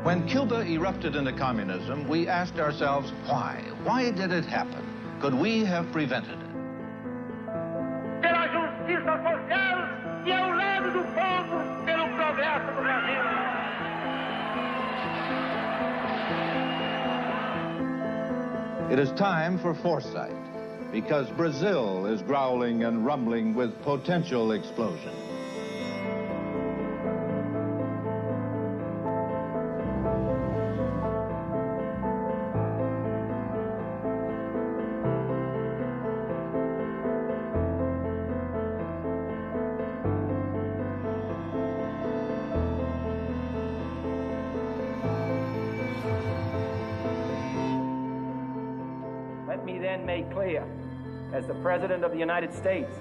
When Cuba erupted into communism, we asked ourselves, why? Why did it happen? Could we have prevented it? Pela justiça social e ao lado do povo, pelo progresso do Brasil. It is time for foresight, because Brazil is growling and rumbling with potential explosion. Let me then make clear, as the President of the United States,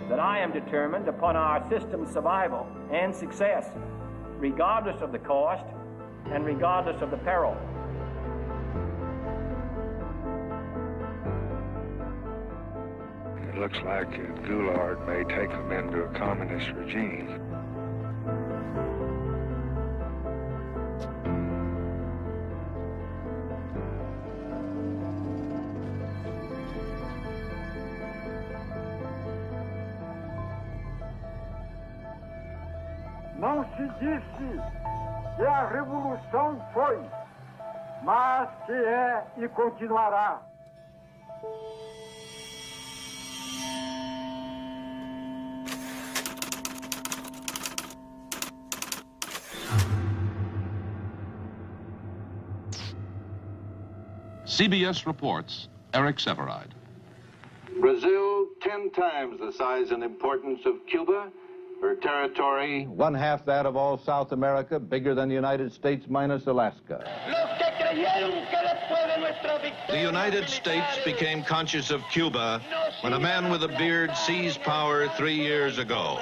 that I am determined upon our system's survival and success, regardless of the cost and regardless of the peril. It looks like Goulart may take them into a communist regime. Não se disse que a revolução foi, mas que é e continuará. CBS reports, Eric Severide. Brazil, 10 times the size and importance of Cuba. Her territory, 1/2 that of all South America, bigger than the United States minus Alaska. The United States became conscious of Cuba when a man with a beard seized power 3 years ago.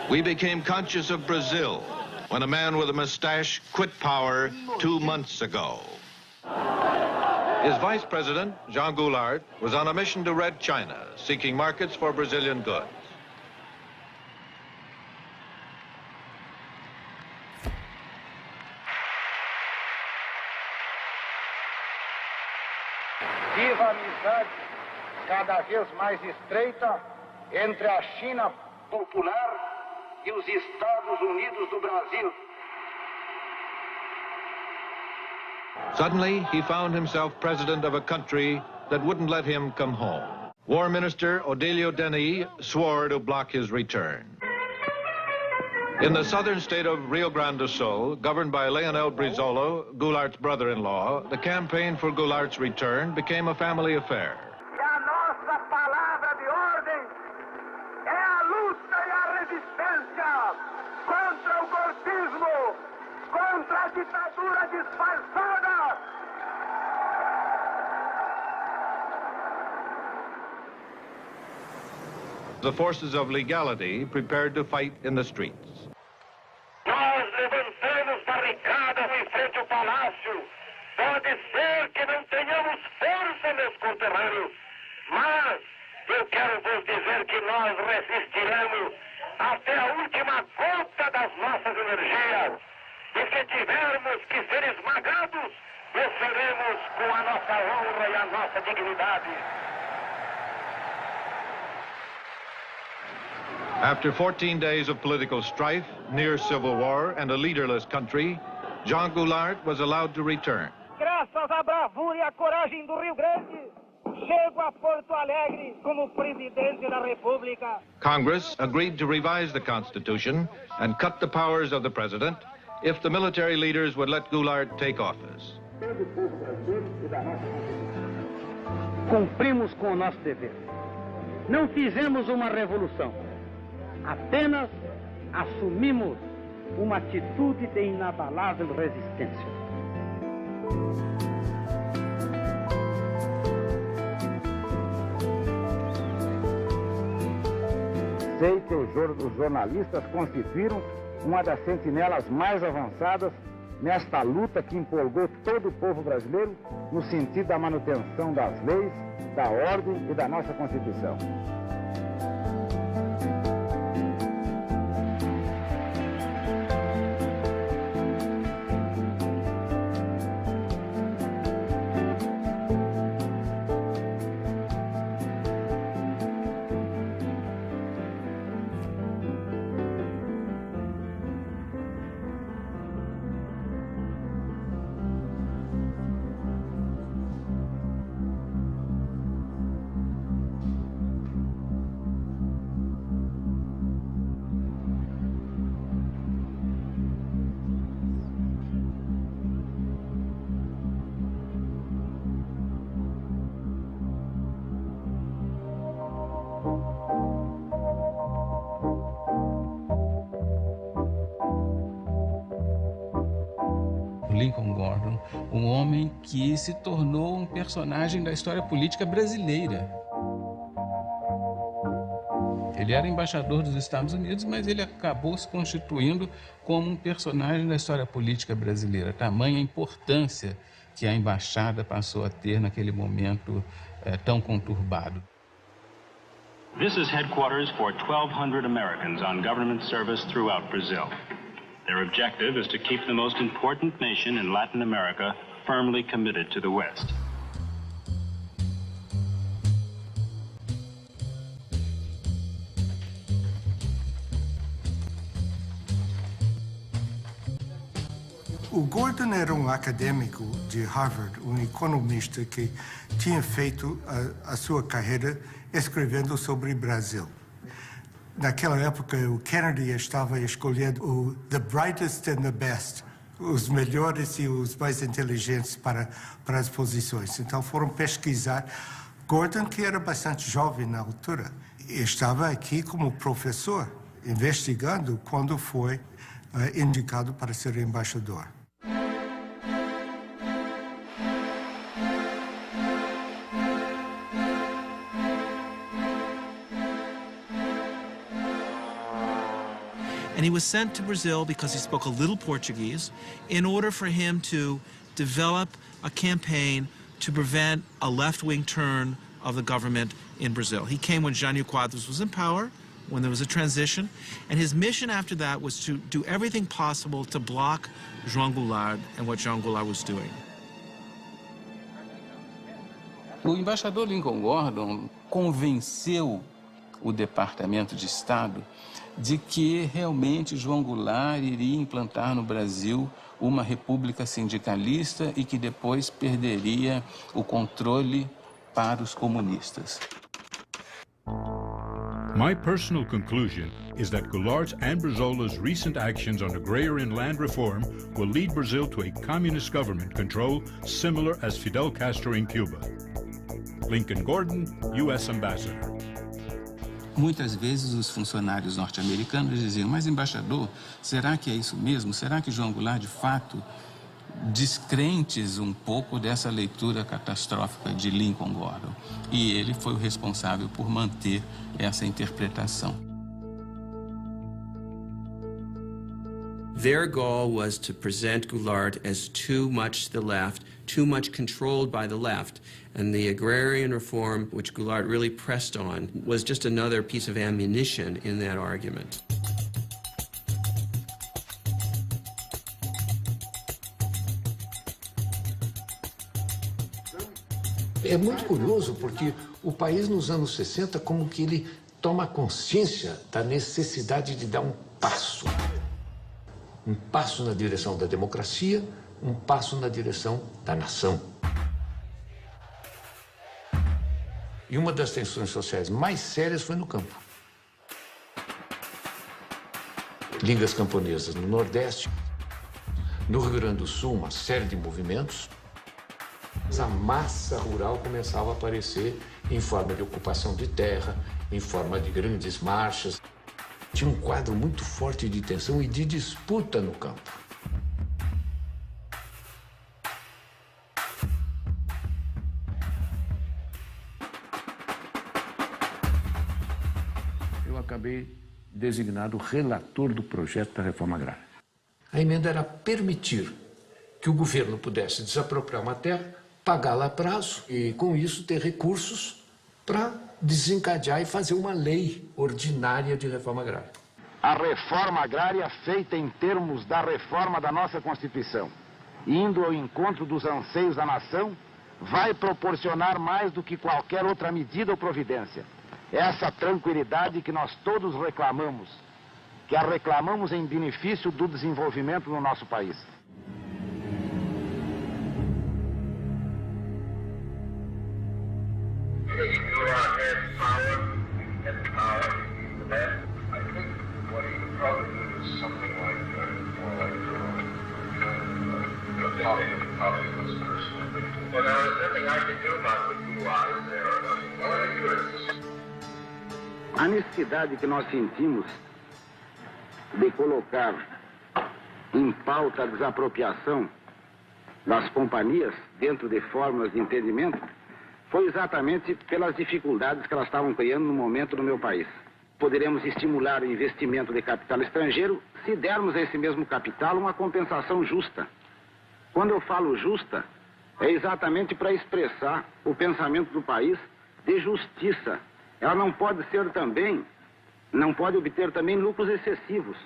We became conscious of Brazil when a man with a mustache quit power 2 months ago. His vice president, Jean Goulart, was on a mission to Red China, seeking markets for Brazilian goods. Viva a amizade cada vez mais estreita entre a China popular e os Estados Unidos do Brasil. Suddenly, he found himself president of a country that wouldn't let him come home. War Minister Odilio Denis swore to block his return. In the southern state of Rio Grande do Sul, governed by Leonel Brizola, Goulart's brother-in-law, the campaign for Goulart's return became a family affair. E a nossa palavra de ordem é a luta e a resistência contra o golpismo, contra a ditadura disfarçada. The forces of legality prepared to fight in the streets. Nós levantamos barricadas em frente ao palácio. Pode ser que não tenhamos força, meus conterrâneos, mas eu quero vos dizer que nós resistiremos até a última gota das nossas energias. E se tivermos que ser esmagados, o seremos com a nossa honra e a nossa dignidade. After 14 days of political strife, near civil war, and a leaderless country, Jean Goulart was allowed to return. Graças à bravura e à coragem do Rio Grande, chego a Porto Alegre como presidente da República. Congress agreed to revise the Constitution and cut the powers of the president if the military leaders would let Goulart take office. Cumprimos com o nosso dever. Não fizemos uma revolução. Apenas assumimos uma atitude de inabalável resistência. Sei que os jornalistas constituíram uma das sentinelas mais avançadas nesta luta que empolgou todo o povo brasileiro no sentido da manutenção das leis, da ordem e da nossa Constituição. Lincoln Gordon, um homem que se tornou um personagem da história política brasileira. Ele era embaixador dos Estados Unidos, mas ele acabou se constituindo como um personagem da história política brasileira. Tamanha importância que a embaixada passou a ter naquele momento tão conturbado. This is headquarters for 1,200 Americans on government service throughout Brazil. Their objective is to keep the most important nation in Latin America firmly committed to the West. O Gordon era um acadêmico de Harvard, um economista que tinha feito a sua carreira escrevendo sobre o Brasil. Naquela época, o Kennedy estava escolhendo the brightest and the best, os melhores e os mais inteligentes para as posições. Então foram pesquisar. Gordon, que era bastante jovem na altura, estava aqui como professor, investigando quando foi indicado para ser embaixador. And he was sent to Brazil because he spoke a little Portuguese in order for him to develop a campaign to prevent a left-wing turn of the government in Brazil. He came when Jânio Quadros was in power, when there was a transition, and his mission after that was to do everything possible to block João Goulart and what João Goulart was doing. O embaixador Lincoln Gordon convenceu o Departamento de Estado de que realmente João Goulart iria implantar no Brasil uma república sindicalista e que depois perderia o controle para os comunistas. My personal conclusion is that Goulart's and Brizola's recent actions on agrarian land reform will lead Brazil to a communist government control similar as Fidel Castro in Cuba. Lincoln Gordon, U.S. Ambassador. Muitas vezes os funcionários norte-americanos diziam, mas embaixador, será que é isso mesmo? Será que João Goulart, de fato, descrentes um pouco dessa leitura catastrófica de Lincoln Gordon? E ele foi o responsável por manter essa interpretação. Their goal was to present Goulart as too much to the left, too much controlled by the left. And the agrarian reform, which Goulart really pressed on, was just another piece of ammunition in that argument. É muito curioso porque o país nos anos 60 como que ele toma consciência da necessidade de dar um passo na direção da democracia, um passo na direção da nação. E uma das tensões sociais mais sérias foi no campo. Ligas camponesas no Nordeste, no Rio Grande do Sul, uma série de movimentos. A massa rural começava a aparecer em forma de ocupação de terra, em forma de grandes marchas. Tinha um quadro muito forte de tensão e de disputa no campo. Eu acabei designado relator do projeto da reforma agrária. A emenda era permitir que o governo pudesse desapropriar uma terra, pagá-la a prazo e, com isso, ter recursos para desencadear e fazer uma lei ordinária de reforma agrária. A reforma agrária feita em termos da reforma da nossa Constituição, indo ao encontro dos anseios da nação, vai proporcionar mais do que qualquer outra medida ou providência. Essa tranquilidade que nós todos reclamamos, que a reclamamos em benefício do desenvolvimento no nosso país. A necessidade que nós sentimos de colocar em pauta a desapropriação das companhias dentro de fórmulas de entendimento foi exatamente pelas dificuldades que elas estavam criando no momento no meu país. Poderemos estimular o investimento de capital estrangeiro se dermos a esse mesmo capital uma compensação justa. Quando eu falo justa, é exatamente para expressar o pensamento do país de justiça. Ela não pode obter também lucros excessivos.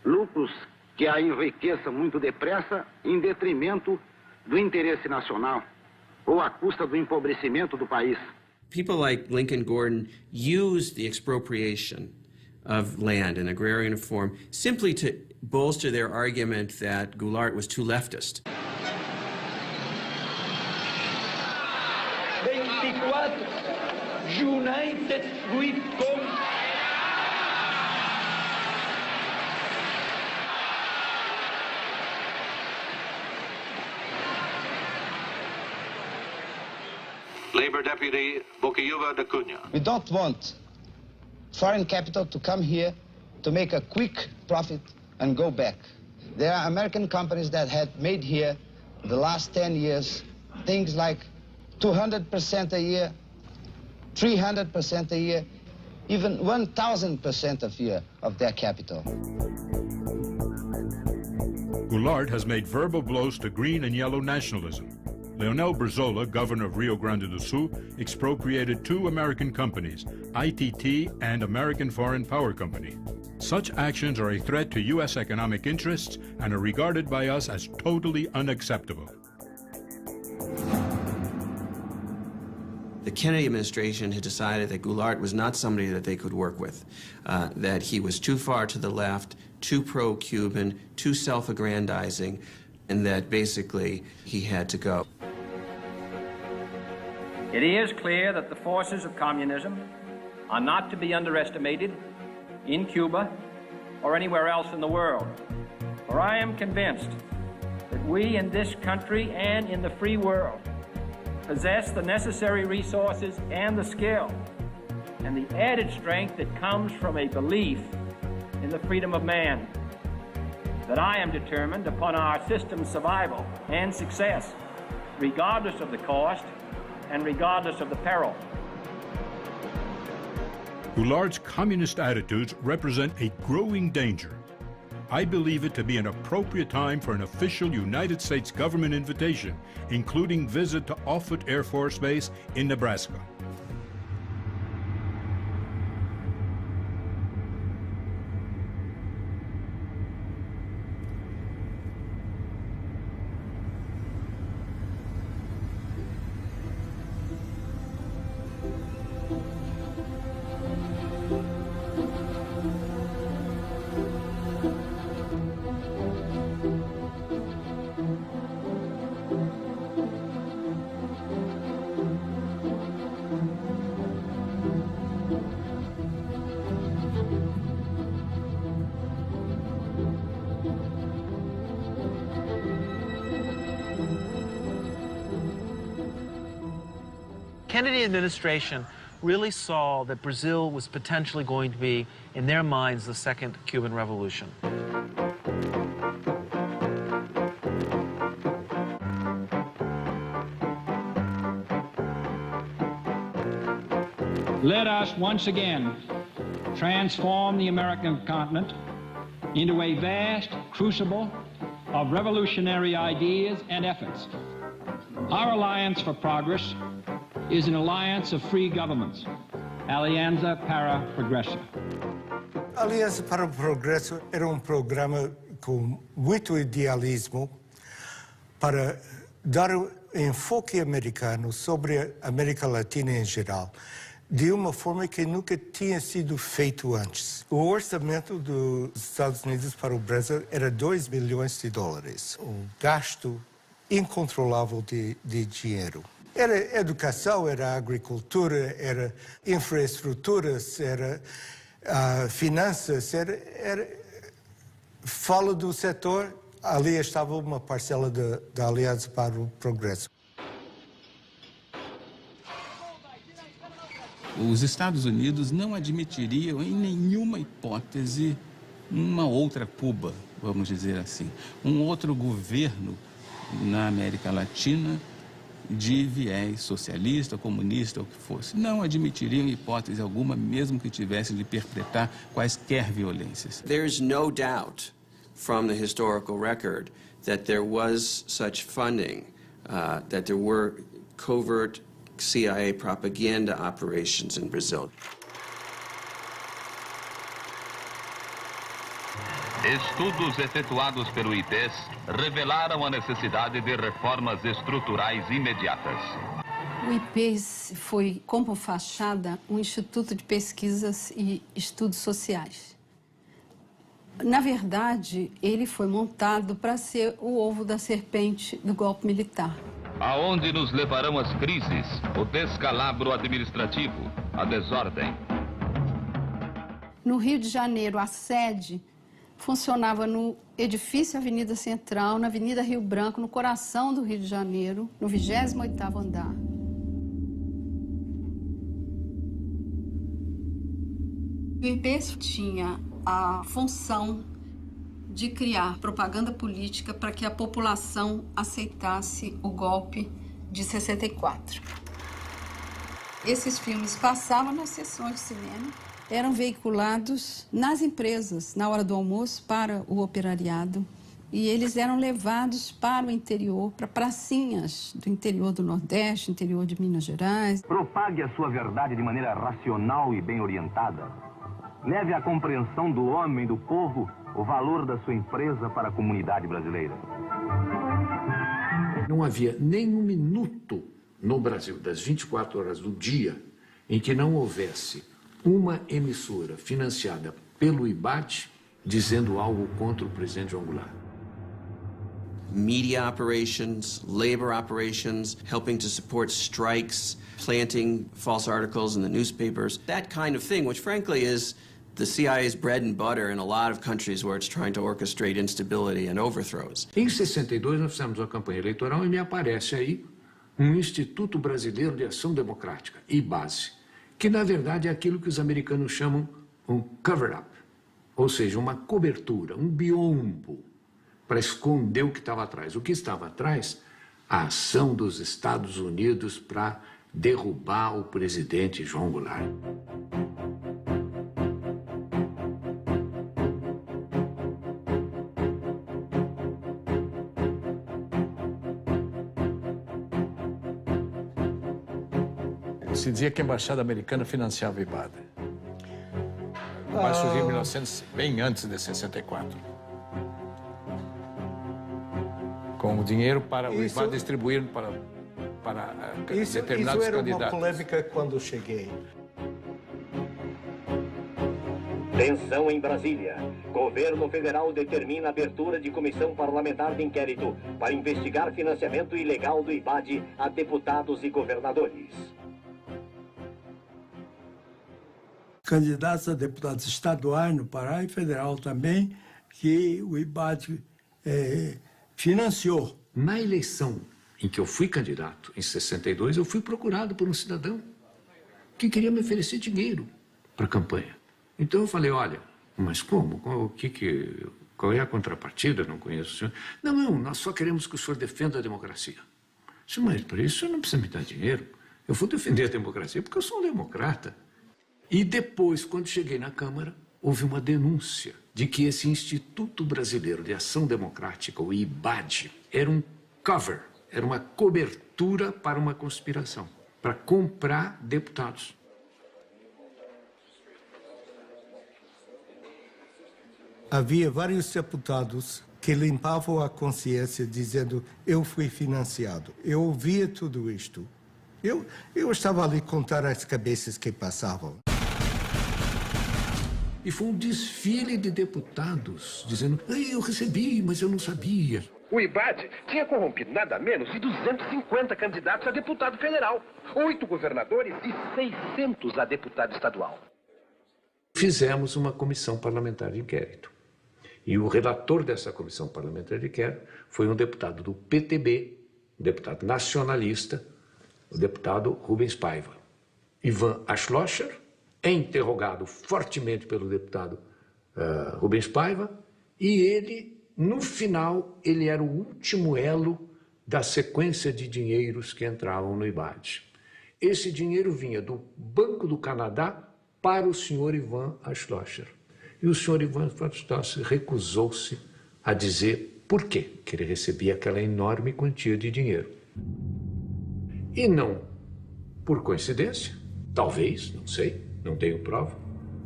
Lucros que a enriqueçam muito depressa em detrimento do interesse nacional ou à custa do empobrecimento do país. People like Lincoln Gordon used the expropriation of land and agrarian reform simply to bolster their argument that Goulart was too leftist. 24 United we come. Labor Deputy Boquiuva da Cunha. We don't want foreign capital to come here to make a quick profit and go back. There are American companies that had made here the last 10 years things like 200% a year, 300% a year, even 1,000% a year of their capital. Goulart has made verbal blows to green and yellow nationalism. Leonel Brizola, governor of Rio Grande do Sul, expropriated 2 American companies, ITT and American Foreign Power Company. Such actions are a threat to U.S. economic interests and are regarded by us as totally unacceptable. The Kennedy administration had decided that Goulart was not somebody that they could work with, that he was too far to the left, too pro-Cuban, too self-aggrandizing, and that basically he had to go. It is clear that the forces of communism are not to be underestimated in Cuba or anywhere else in the world. For I am convinced that we in this country and in the free world possess the necessary resources and the skill and the added strength that comes from a belief in the freedom of man, that I am determined upon our system's survival and success, regardless of the cost and regardless of the peril. Goulart's communist attitudes represent a growing danger. I believe it to be an appropriate time for an official United States government invitation, including visit to Offutt Air Force Base in Nebraska. Kennedy administration really saw that Brazil was potentially going to be, in their minds, the second Cuban Revolution. Let us once again transform the American continent into a vast crucible of revolutionary ideas and efforts. Our Alliance for Progress is an alliance of free governments, Alianza para Progresso. Aliança para o Progresso era programa com muito idealismo para dar enfoque americano sobre a América Latina em geral, de uma forma que nunca tinha sido feito antes. O orçamento dos Estados Unidos para o Brasil era $2 bilhões. Um gasto incontrolável de dinheiro. Era educação, era agricultura, era infraestruturas, era finanças, fala do setor, ali estava uma parcela da Aliança para o Progresso. Os Estados Unidos não admitiriam em nenhuma hipótese uma outra Cuba, vamos dizer assim, um outro governo na América Latina de viés socialista, comunista, ou o que fosse. Não admitiriam hipótese alguma, mesmo que tivessem de perpetrar quaisquer violências. There's no doubt from the historical record that there was such funding, that there were covert CIA propaganda operations in Brazil. Estudos efetuados pelo IPES revelaram a necessidade de reformas estruturais imediatas. O IPES foi, como fachada, um instituto de pesquisas e estudos sociais. Na verdade, ele foi montado para ser o ovo da serpente do golpe militar. Aonde nos levarão as crises, o descalabro administrativo, a desordem. No Rio de Janeiro, a sede funcionava no edifício Avenida Central, na Avenida Rio Branco, no coração do Rio de Janeiro, no 28º andar. O IPES tinha a função de criar propaganda política para que a população aceitasse o golpe de 64. Esses filmes passavam nas sessões de cinema, eram veiculados nas empresas, na hora do almoço, para o operariado. E eles eram levados para o interior, para pracinhas do interior do Nordeste, interior de Minas Gerais. Propague a sua verdade de maneira racional e bem orientada. Leve à compreensão do homem, do povo, o valor da sua empresa para a comunidade brasileira. Não havia nem um minuto no Brasil, das 24 horas do dia, em que não houvesse uma emissora financiada pelo IBAD dizendo algo contra o presidente João Goulart. Media operations, labor operations, helping to support strikes, planting false articles in the newspapers, that kind of thing, which frankly is the CIA's bread and butter in a lot of countries where it's trying to orchestrate instability and overthrows. Em 62 nós fizemos uma campanha eleitoral e me aparece aí um Instituto Brasileiro de Ação Democrática, IBASE, que na verdade é aquilo que os americanos chamam um cover-up, ou seja, uma cobertura, um biombo, para esconder o que estava atrás. O que estava atrás? A ação dos Estados Unidos para derrubar o presidente João Goulart. Se dizia que a embaixada americana financiava o IBAD. O IBAD surgiu em 1900, bem antes de 64. Com o dinheiro para o IBAD distribuir para determinados isso era candidatos. Uma polêmica quando cheguei. Tensão em Brasília. Governo federal determina a abertura de comissão parlamentar de inquérito para investigar financiamento ilegal do IBAD a deputados e governadores. Candidatos a deputados estaduais no Pará e federal também, que o IBAD financiou. Na eleição em que eu fui candidato, em 62, eu fui procurado por um cidadão que queria me oferecer dinheiro para a campanha. Então eu falei, olha, mas como? Qual é a contrapartida? Não conheço o senhor. Não, nós só queremos que o senhor defenda a democracia. Eu disse, mas por isso o senhor não precisa me dar dinheiro. Eu vou defender a democracia porque eu sou um democrata. E depois, quando cheguei na Câmara, houve uma denúncia de que esse Instituto Brasileiro de Ação Democrática, o IBAD, era um cover, era uma cobertura para uma conspiração, para comprar deputados. Havia vários deputados que limpavam a consciência dizendo eu fui financiado. Eu ouvia tudo isto. Eu estava ali contar as cabeças que passavam. E foi um desfile de deputados dizendo, eu recebi, mas eu não sabia. O IBAD tinha corrompido nada menos de 250 candidatos a deputado federal, 8 governadores e 600 a deputado estadual. Fizemos uma comissão parlamentar de inquérito. E o relator dessa comissão parlamentar de inquérito foi um deputado do PTB, um deputado nacionalista, o deputado Rubens Paiva. Ivan Aschlocher é interrogado fortemente pelo deputado Rubens Paiva, e ele, no final, ele era o último elo da sequência de dinheiros que entravam no IBAD. Esse dinheiro vinha do Banco do Canadá para o senhor Ivan Schloesser. E o senhor Ivan Schloesser recusou-se a dizer por quê que ele recebia aquela enorme quantia de dinheiro. E não por coincidência, talvez, não sei, não tenho prova,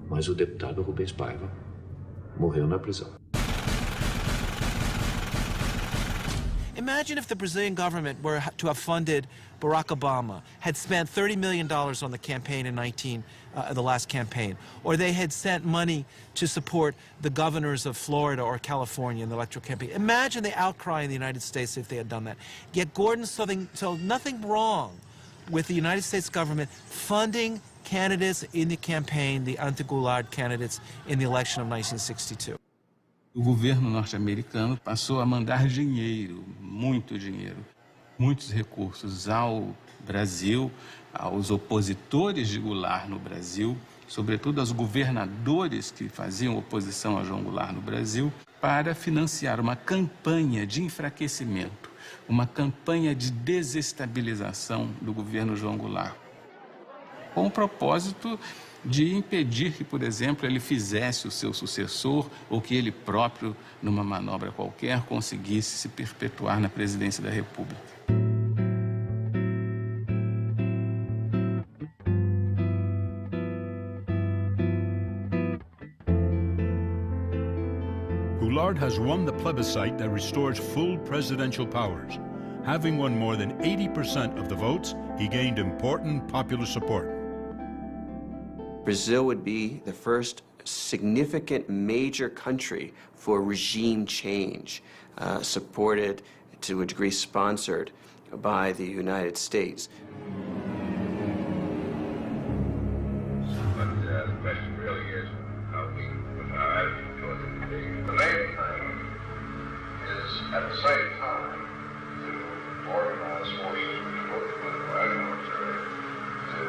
mas o deputado Rubens Paiva morreu na prisão. Imagine if the Brazilian government were to have funded Barack Obama, had spent $30 million on the campaign in the last campaign, or they had sent money to support the governors of Florida or California in the electoral campaign. Imagine the outcry in the United States if they had done that. Yet Gordon saw nothing wrong with the United States government funding candidates in the campaign, the anti-Goulart candidates in the election of 1962. O governo norte-americano passou a mandar dinheiro, muito dinheiro, muitos recursos ao Brasil, aos opositores de Goulart no Brasil, sobretudo aos governadores que faziam oposição a João Goulart no Brasil, para financiar uma campanha de enfraquecimento, uma campanha de desestabilização do governo João Goulart, com o propósito de impedir que, por exemplo, ele fizesse o seu sucessor ou que ele próprio, numa manobra qualquer, conseguisse se perpetuar na presidência da República. Goulart has won the plebiscite that restores full presidential powers. Having won more than 80% of the votes, he gained important popular support. Brazil would be the first significant major country for regime change, supported, to a degree sponsored, by the United States. But the question really is how we, with our attitude towards it. The main thing is, at the same time, to organize forces which work with the white military to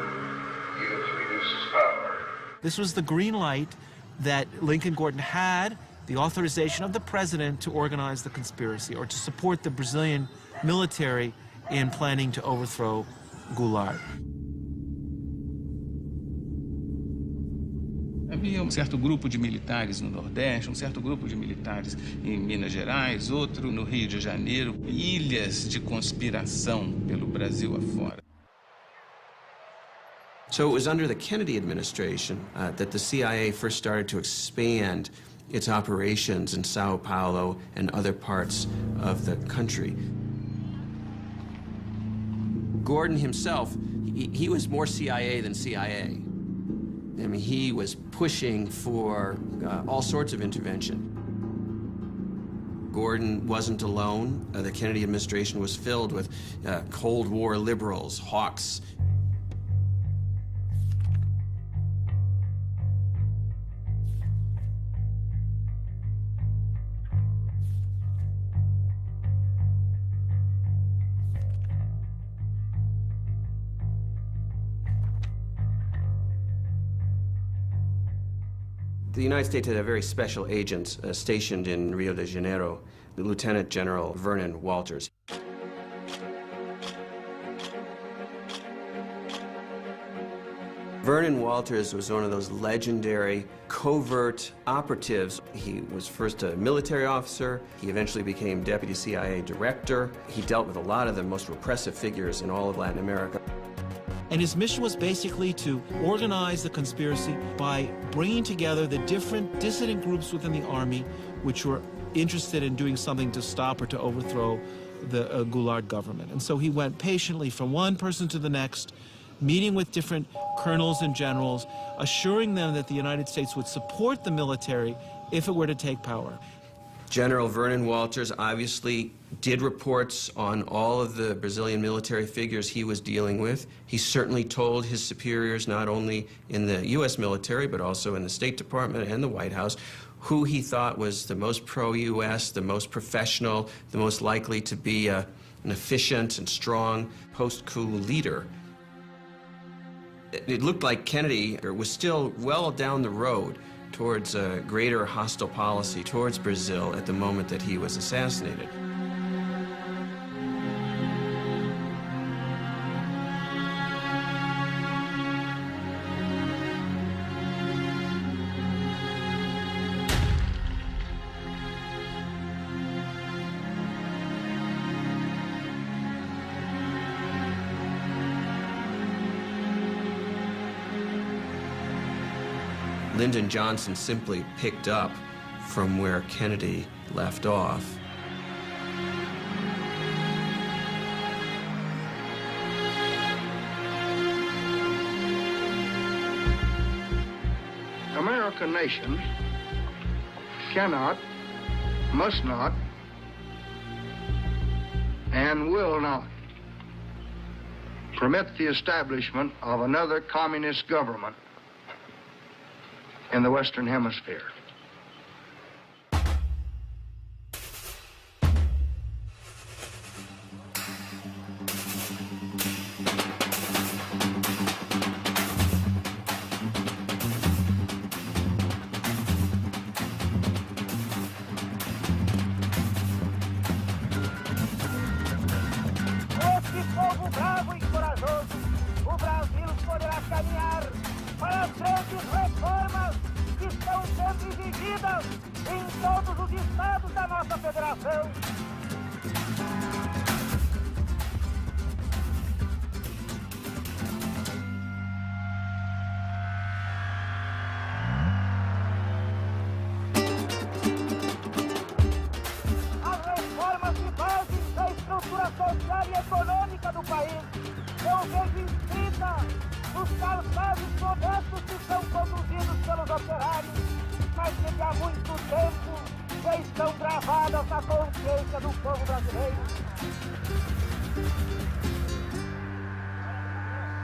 use to reduce its power. This was the green light that Lincoln Gordon had, the authorization of the president to organize the conspiracy or to support the Brazilian military in planning to overthrow Goulart. Havia certo grupo de militares no Nordeste, certo grupo de militares em Minas Gerais, outro no Rio de Janeiro, ilhas de conspiração pelo Brasil afora. So it was under the Kennedy administration that the CIA first started to expand its operations in Sao Paulo and other parts of the country. Gordon himself, he was more CIA than CIA. I mean, he was pushing for all sorts of intervention. Gordon wasn't alone. The Kennedy administration was filled with Cold War liberals, hawks. The United States had a very special agent stationed in Rio de Janeiro, the Lieutenant General Vernon Walters. Vernon Walters was one of those legendary covert operatives. He was first a military officer. He eventually became deputy CIA director. He dealt with a lot of the most repressive figures in all of Latin America. And his mission was basically to organize the conspiracy by bringing together the different dissident groups within the army which were interested in doing something to stop or to overthrow the Goulart government. And so he went patiently from one person to the next, meeting with different colonels and generals, assuring them that the United States would support the military if it were to take power. General Vernon Walters obviously did reports on all of the Brazilian military figures he was dealing with. He certainly told his superiors, not only in the U.S. military, but also in the State Department and the White House, who he thought was the most pro-U.S., the most professional, the most likely to be an efficient and strong post-coup leader. It looked like Kennedy was still well down the road towards a greater hostile policy towards Brazil at the moment that he was assassinated. Lyndon Johnson simply picked up from where Kennedy left off. American nation cannot, must not, and will not permit the establishment of another communist government in the Western Hemisphere.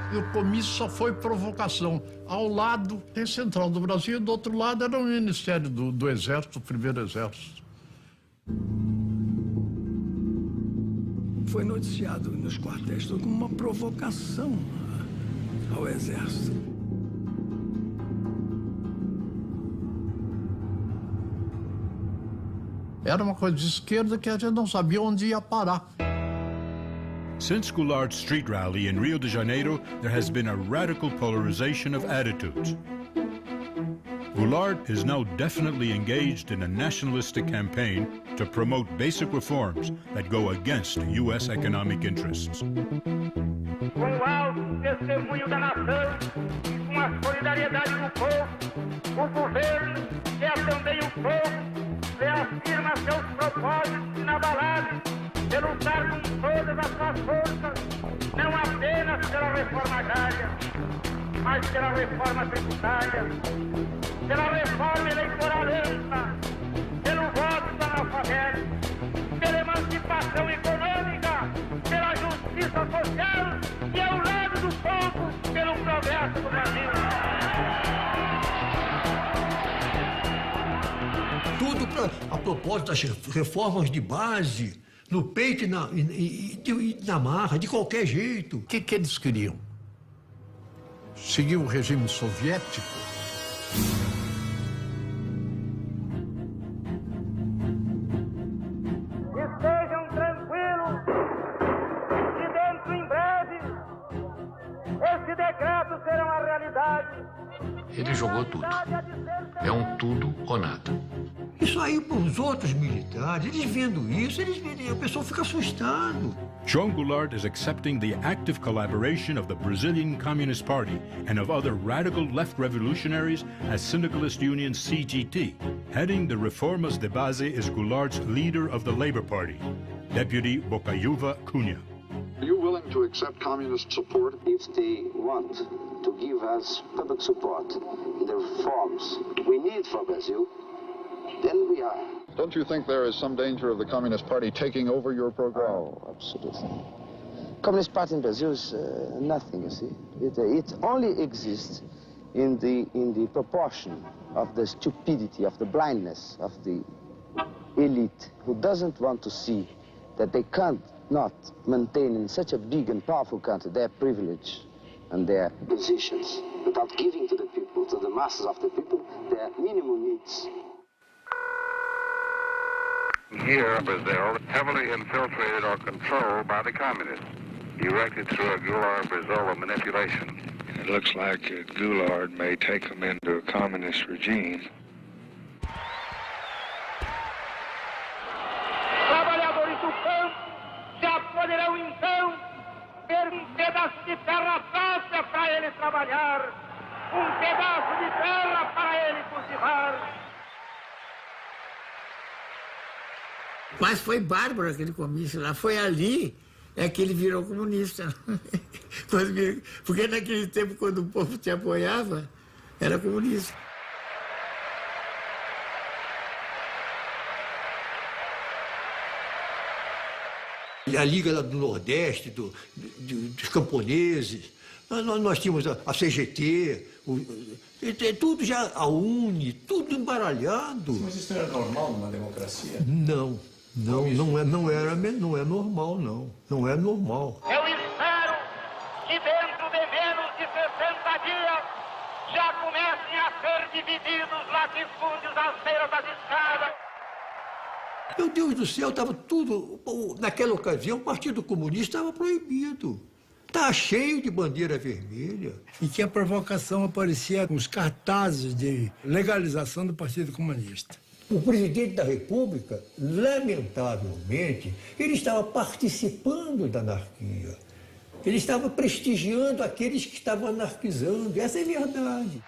E o comício só foi provocação. Ao lado tem Central do Brasil, do outro lado era o Ministério do Exército, o Primeiro Exército. Foi noticiado nos quartéis como uma provocação ao Exército. Era uma coisa de esquerda que a gente não sabia onde ia parar. Since Goulard's street rally in Rio de Janeiro, there has been a radical polarization of attitudes. Goulard is now definitely engaged in a nationalistic campaign to promote basic reforms that go against U.S. economic interests. Com o alto testemunho da nação e com a solidariedade do povo, o governo, que é também o povo, reafirma seus propósitos inabaláveis de lutar com todas as suas forças, não apenas pela reforma agrária, mas pela reforma tributária, pela reforma eleitoral ampla, pelo voto do analfabeto, pela emancipação econômica, pela justiça social e ao lado do povo, pelo progresso do Brasil. Tudo a propósito das reformas de base, no peito e na marra, de qualquer jeito. O que eles queriam? Seguir o regime soviético? Estejam tranquilos que dentro em breve esse decreto será uma realidade. Ele jogou tudo. É um tudo ou nada. Isso aí para os outros militares, eles vendo isso, a pessoa fica assustado. João Goulart is accepting the active collaboration of the Brazilian Communist Party and of other radical left revolutionaries as Syndicalist Union CGT. Heading the Reformas de Base is Goulart's leader of the Labor Party, Deputy Bocaiúva Cunha. Are you willing to accept communist support? If they want to give us public support in the reforms we need for Brazil, then we are. Don't you think there is some danger of the Communist Party taking over your program? Oh, absolutely. Communist Party in Brazil is nothing, you see. It only exists in the proportion of the stupidity, of the blindness of the elite who doesn't want to see that they can't not maintain in such a big and powerful country their privilege and their positions without giving to the people, to the masses of the people, their minimum needs. Here, Brazil, heavily infiltrated or controlled by the communists, directed through a Goulart-Brizola manipulation. It looks like Goulart may take them into a communist regime. Trabalhadores do campo já poderão então ter um pedaço de terra própria para eles trabalhar. pedaço de terra para ele cultivar. Mas foi bárbaro aquele comício lá. Foi ali que ele virou comunista. Porque naquele tempo, quando o povo te apoiava, era comunista. A Liga do Nordeste, dos camponeses, nós tínhamos a CGT, tudo já, a UNE, tudo embaralhado. Mas isso não era normal numa democracia? Não é normal, não. Não é normal. Eu espero que dentro de menos de 60 dias já comecem a ser divididos latifúndios às beiras das estradas. Meu Deus do céu, estava tudo... Naquela ocasião, o Partido Comunista estava proibido. Estava cheio de bandeira vermelha. E que a provocação aparecia com os cartazes de legalização do Partido Comunista. O presidente da República, lamentavelmente, ele estava participando da anarquia. Ele estava prestigiando aqueles que estavam anarquizando. Essa é a verdade.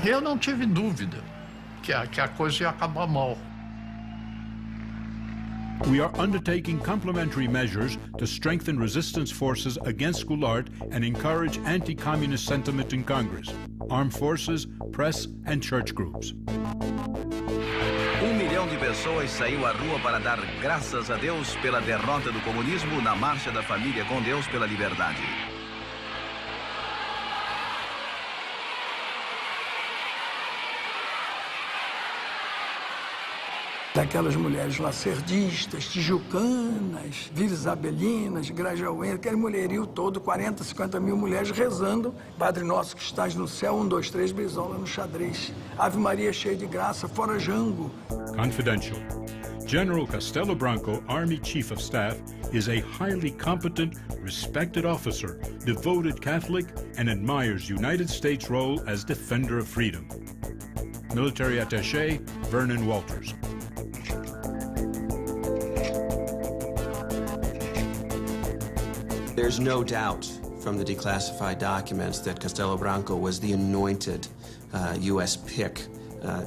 Eu não tive dúvida que a coisa ia acabar mal. We are undertaking complementary measures to strengthen resistance forces against Goulart and encourage anti-communist sentiment in Congress, armed forces, press and church groups. 1 milhão de pessoas saiu à rua para dar graças a Deus pela derrota do comunismo na Marcha da Família com Deus pela Liberdade. Daquelas mulheres lacerdistas, tijucanas, Vila Isabelinas, Grajaú, aquele mulherio todo, 40, 50 mil mulheres rezando. Padre Nosso que estás no céu, 1, 2, 3, brisola no xadrez. Ave Maria cheia de graça, fora Jango. Confidential. General Castelo Branco, Army Chief of Staff, is a highly competent, respected officer, devoted Catholic, and admires United States' role as defender of freedom. Military Attaché, Vernon Walters. There's no doubt from the declassified documents that Castelo Branco was the anointed U.S. pick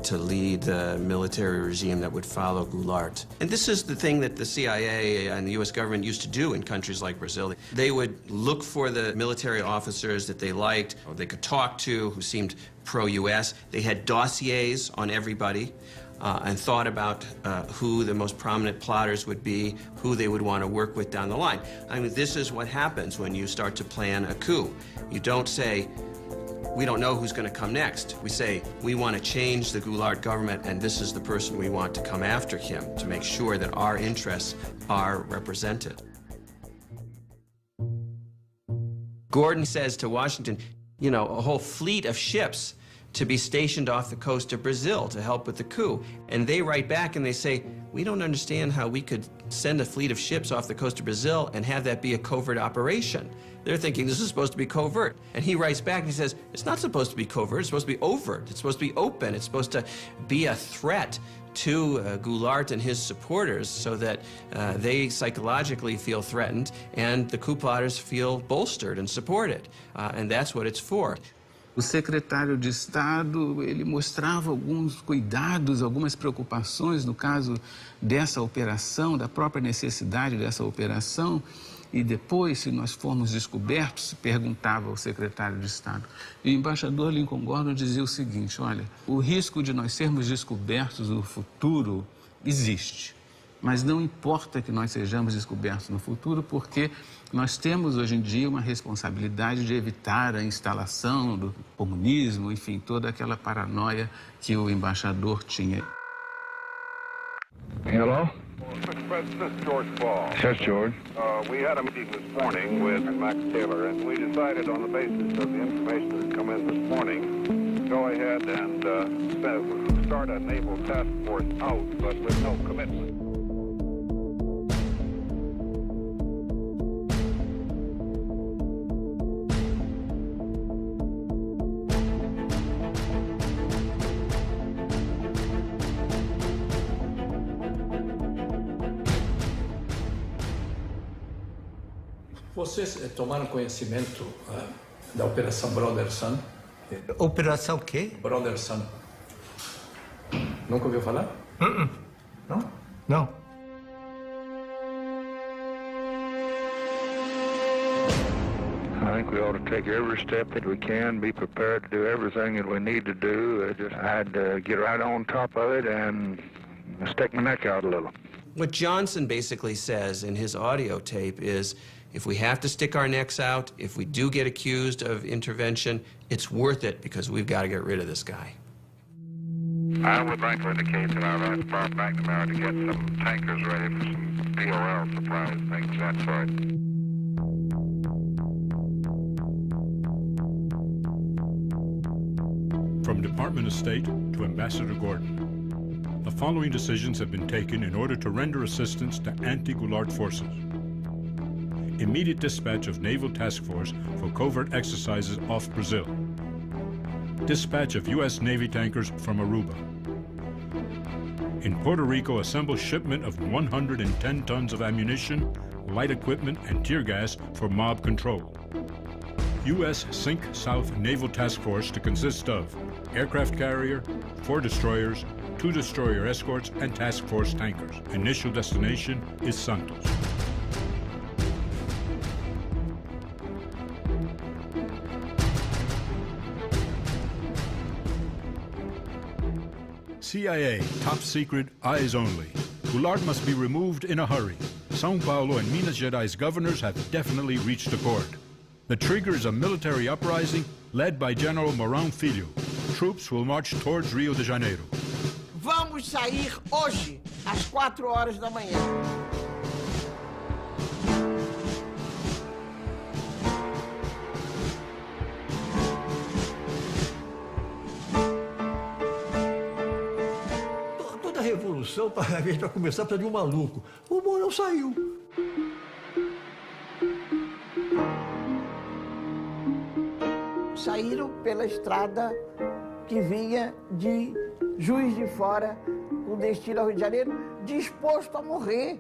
to lead the military regime that would follow Goulart. And this is the thing that the CIA and the U.S. government used to do in countries like Brazil. They would look for the military officers that they liked or they could talk to who seemed pro-U.S. They had dossiers on everybody. And thought about who the most prominent plotters would be, who they would want to work with down the line. I mean, this is what happens when you start to plan a coup. You don't say, we don't know who's going to come next. We say, we want to change the Goulart government, and this is the person we want to come after him to make sure that our interests are represented. Gordon says to Washington, you know, a whole fleet of ships to be stationed off the coast of Brazil to help with the coup. And they write back and they say, we don't understand how we could send a fleet of ships off the coast of Brazil and have that be a covert operation. They're thinking this is supposed to be covert. And he writes back and he says, it's not supposed to be covert, it's supposed to be overt, it's supposed to be open, it's supposed to be a threat to Goulart and his supporters so that they psychologically feel threatened and the coup plotters feel bolstered and supported. And that's what it's for. O secretário de Estado, ele mostrava alguns cuidados, algumas preocupações no caso dessa operação, da própria necessidade dessa operação. E depois, se nós formos descobertos, se perguntava ao secretário de Estado. E o embaixador Lincoln Gordon dizia o seguinte, olha, o risco de nós sermos descobertos no futuro existe. Mas não importa que nós sejamos descobertos no futuro, porque nós temos hoje em dia uma responsabilidade de evitar a instalação do comunismo, enfim, toda aquela paranoia que o embaixador tinha. Hello? This is George Ball. Yes, George. We had a meeting this morning with Max Taylor, and we decided on the basis of the information that's come in this morning, go ahead and start a naval task force out, but with no commitment. Vocês tomaram conhecimento da Operação Brother Sun? Operação o quê? Brother Sun. Nunca ouviu falar? Não? Não. I think we ought to take every step that we can, be prepared to do everything that we need to do. I'd get right on top of it and stick my neck out a little. What Johnson basically says in his audio tape is, if we have to stick our necks out, if we do get accused of intervention, it's worth it because we've got to get rid of this guy. I would like to indicate that I'd like Bob McNamara to get some tankers ready for some POL supplies, things of that sort. From Department of State to Ambassador Gordon, the following decisions have been taken in order to render assistance to anti-Goulart forces. Immediate dispatch of Naval Task Force for covert exercises off Brazil. Dispatch of U.S. Navy tankers from Aruba. In Puerto Rico, assemble shipment of 110 tons of ammunition, light equipment, and tear gas for mob control. U.S. Sink South Naval Task Force to consist of aircraft carrier, 4 destroyers, 2 destroyer escorts, and task force tankers. Initial destination is Santos. CIA, top secret, eyes only. Goulart must be removed in a hurry. São Paulo and Minas Gerais governors have definitely reached accord. The trigger is a military uprising led by General Mourão Filho. Troops will march towards Rio de Janeiro. Vamos sair hoje, às 4 horas da manhã. Toda revolução, para começar, precisa de um maluco. O Mourão saiu. Saíram pela estrada que vinha de Juiz de Fora, com destino ao Rio de Janeiro, disposto a morrer.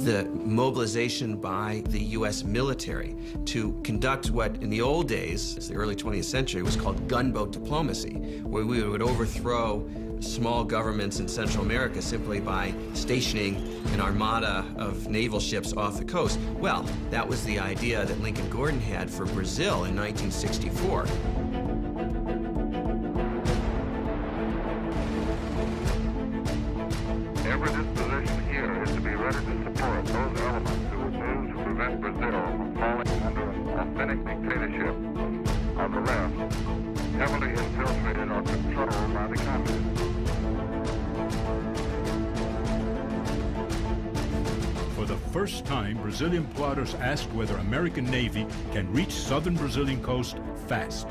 The mobilization by the U.S. military to conduct what in the old days, the early 20th century, was called gunboat diplomacy, where we would overthrow small governments in Central America simply by stationing an armada of naval ships off the coast. Well, that was the idea that Lincoln Gordon had for Brazil in 1964. Every disposition here is to be ready to support those elements who would move to prevent Brazil from falling under an authentic dictatorship of the left, heavily infiltrated or controlled by the communists. For the first time, Brazilian plotters asked whether American Navy can reach southern Brazilian coast fast.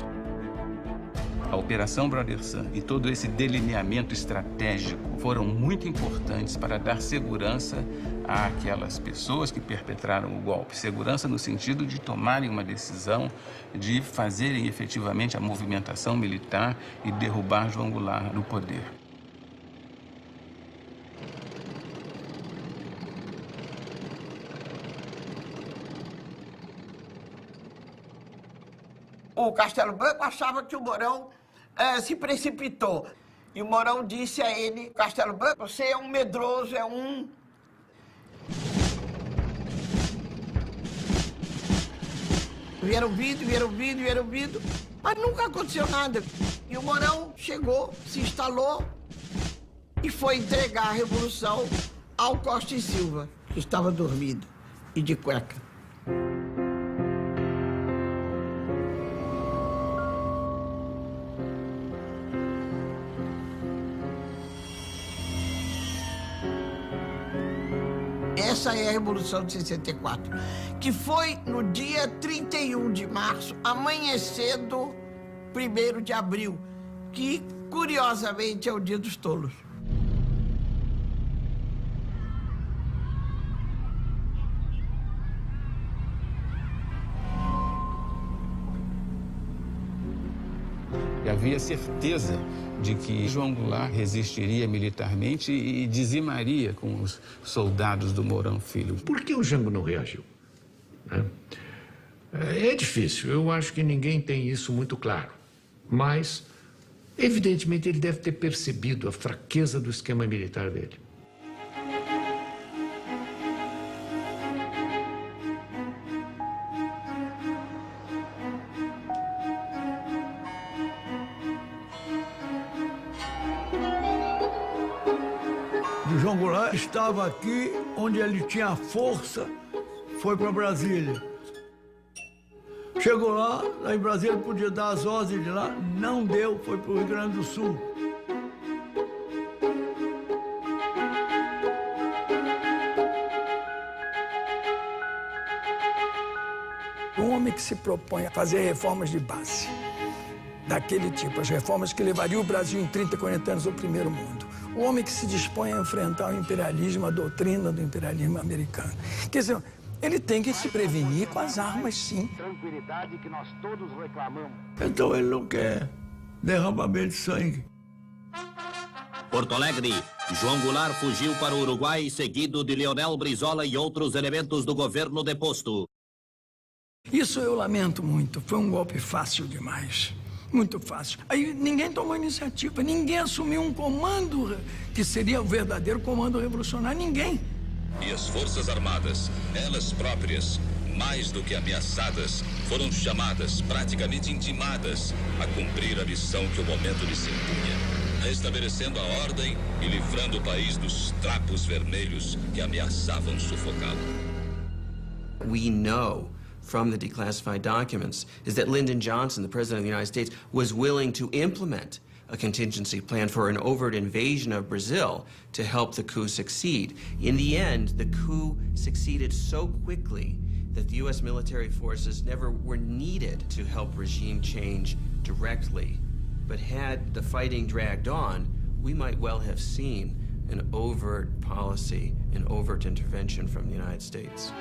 A Operação Brother Sun e todo esse delineamento estratégico foram muito importantes para dar segurança àquelas pessoas que perpetraram o golpe. Segurança no sentido de tomarem uma decisão, de fazerem efetivamente a movimentação militar e derrubar João Goulart do poder. O Castelo Branco achava que o Mourão se precipitou. E o Mourão disse a ele, Castelo Branco, você é um medroso, é um... Vieram vindo, mas nunca aconteceu nada. E o Mourão chegou, se instalou e foi entregar a Revolução ao Costa e Silva, que estava dormindo e de cueca. Essa é a Revolução de 64, que foi no dia 31 de março, amanhecendo 1º de abril, que, curiosamente, é o Dia dos Tolos. E havia certeza de que João Goulart resistiria militarmente e dizimaria com os soldados do Mourão Filho. Por que o Jango não reagiu? É difícil, eu acho que ninguém tem isso muito claro. Mas, evidentemente, ele deve ter percebido a fraqueza do esquema militar dele. O João Goulart estava aqui onde ele tinha força, foi para Brasília. Chegou lá em Brasília podia dar as ordens de lá, não deu, foi para o Rio Grande do Sul. Um homem que se propõe a fazer reformas de base, daquele tipo, as reformas que levariam o Brasil em 30, 40 anos ao primeiro mundo. O homem que se dispõe a enfrentar o imperialismo, a doutrina do imperialismo americano. Quer dizer, ele tem que se prevenir com as armas, sim. Tranquilidade que nós todos reclamamos. Então ele não quer derramamento de sangue. Porto Alegre, João Goulart fugiu para o Uruguai, seguido de Leonel Brizola e outros elementos do governo deposto. Isso eu lamento muito. Foi um golpe fácil demais. Muito fácil. Aí ninguém tomou iniciativa, ninguém assumiu um comando que seria o verdadeiro comando revolucionário, ninguém. E as Forças Armadas, elas próprias, mais do que ameaçadas, foram chamadas, praticamente intimadas, a cumprir a missão que o momento lhes impunha, restabelecendo a ordem e livrando o país dos trapos vermelhos que ameaçavam sufocá-lo. We know from the declassified documents is that Lyndon Johnson, the President of the United States, was willing to implement a contingency plan for an overt invasion of Brazil to help the coup succeed. In the end, the coup succeeded so quickly that the U.S. military forces never were needed to help regime change directly. But had the fighting dragged on, we might well have seen an overt policy, an overt intervention from the United States.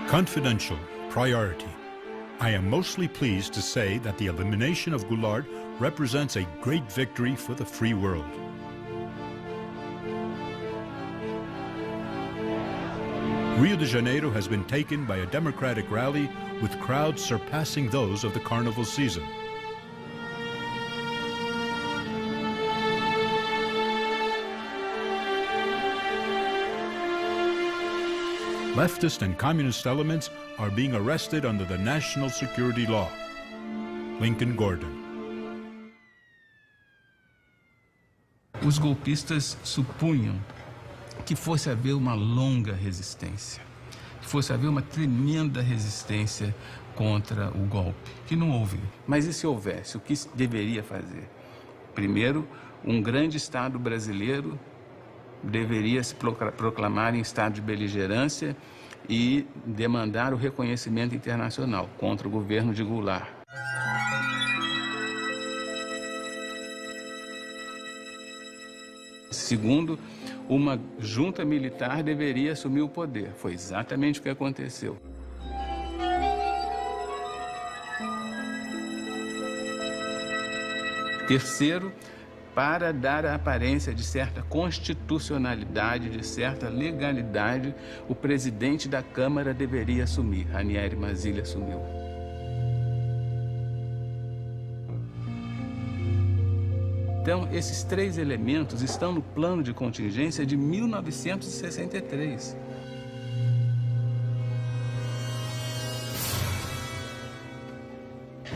Confidential, priority. I am mostly pleased to say that the elimination of Goulart represents a great victory for the free world. Rio de Janeiro has been taken by a democratic rally with crowds surpassing those of the carnival season. Leftist and communist elements are being arrested under the national security law. Lincoln Gordon. Os golpistas supunham que fosse haver uma longa resistência, que fosse haver uma tremenda resistência contra o golpe, que não houve. Mas e se houvesse? O que deveria fazer? Primeiro, um grande Estado brasileiro deveria se proclamar em estado de beligerância e demandar o reconhecimento internacional contra o governo de Goulart. Segundo, uma junta militar deveria assumir o poder. Foi exatamente o que aconteceu. Terceiro, para dar a aparência de certa constitucionalidade, de certa legalidade, o presidente da Câmara deveria assumir. Ranieri Mazzilli assumiu. Então, esses três elementos estão no plano de contingência de 1963.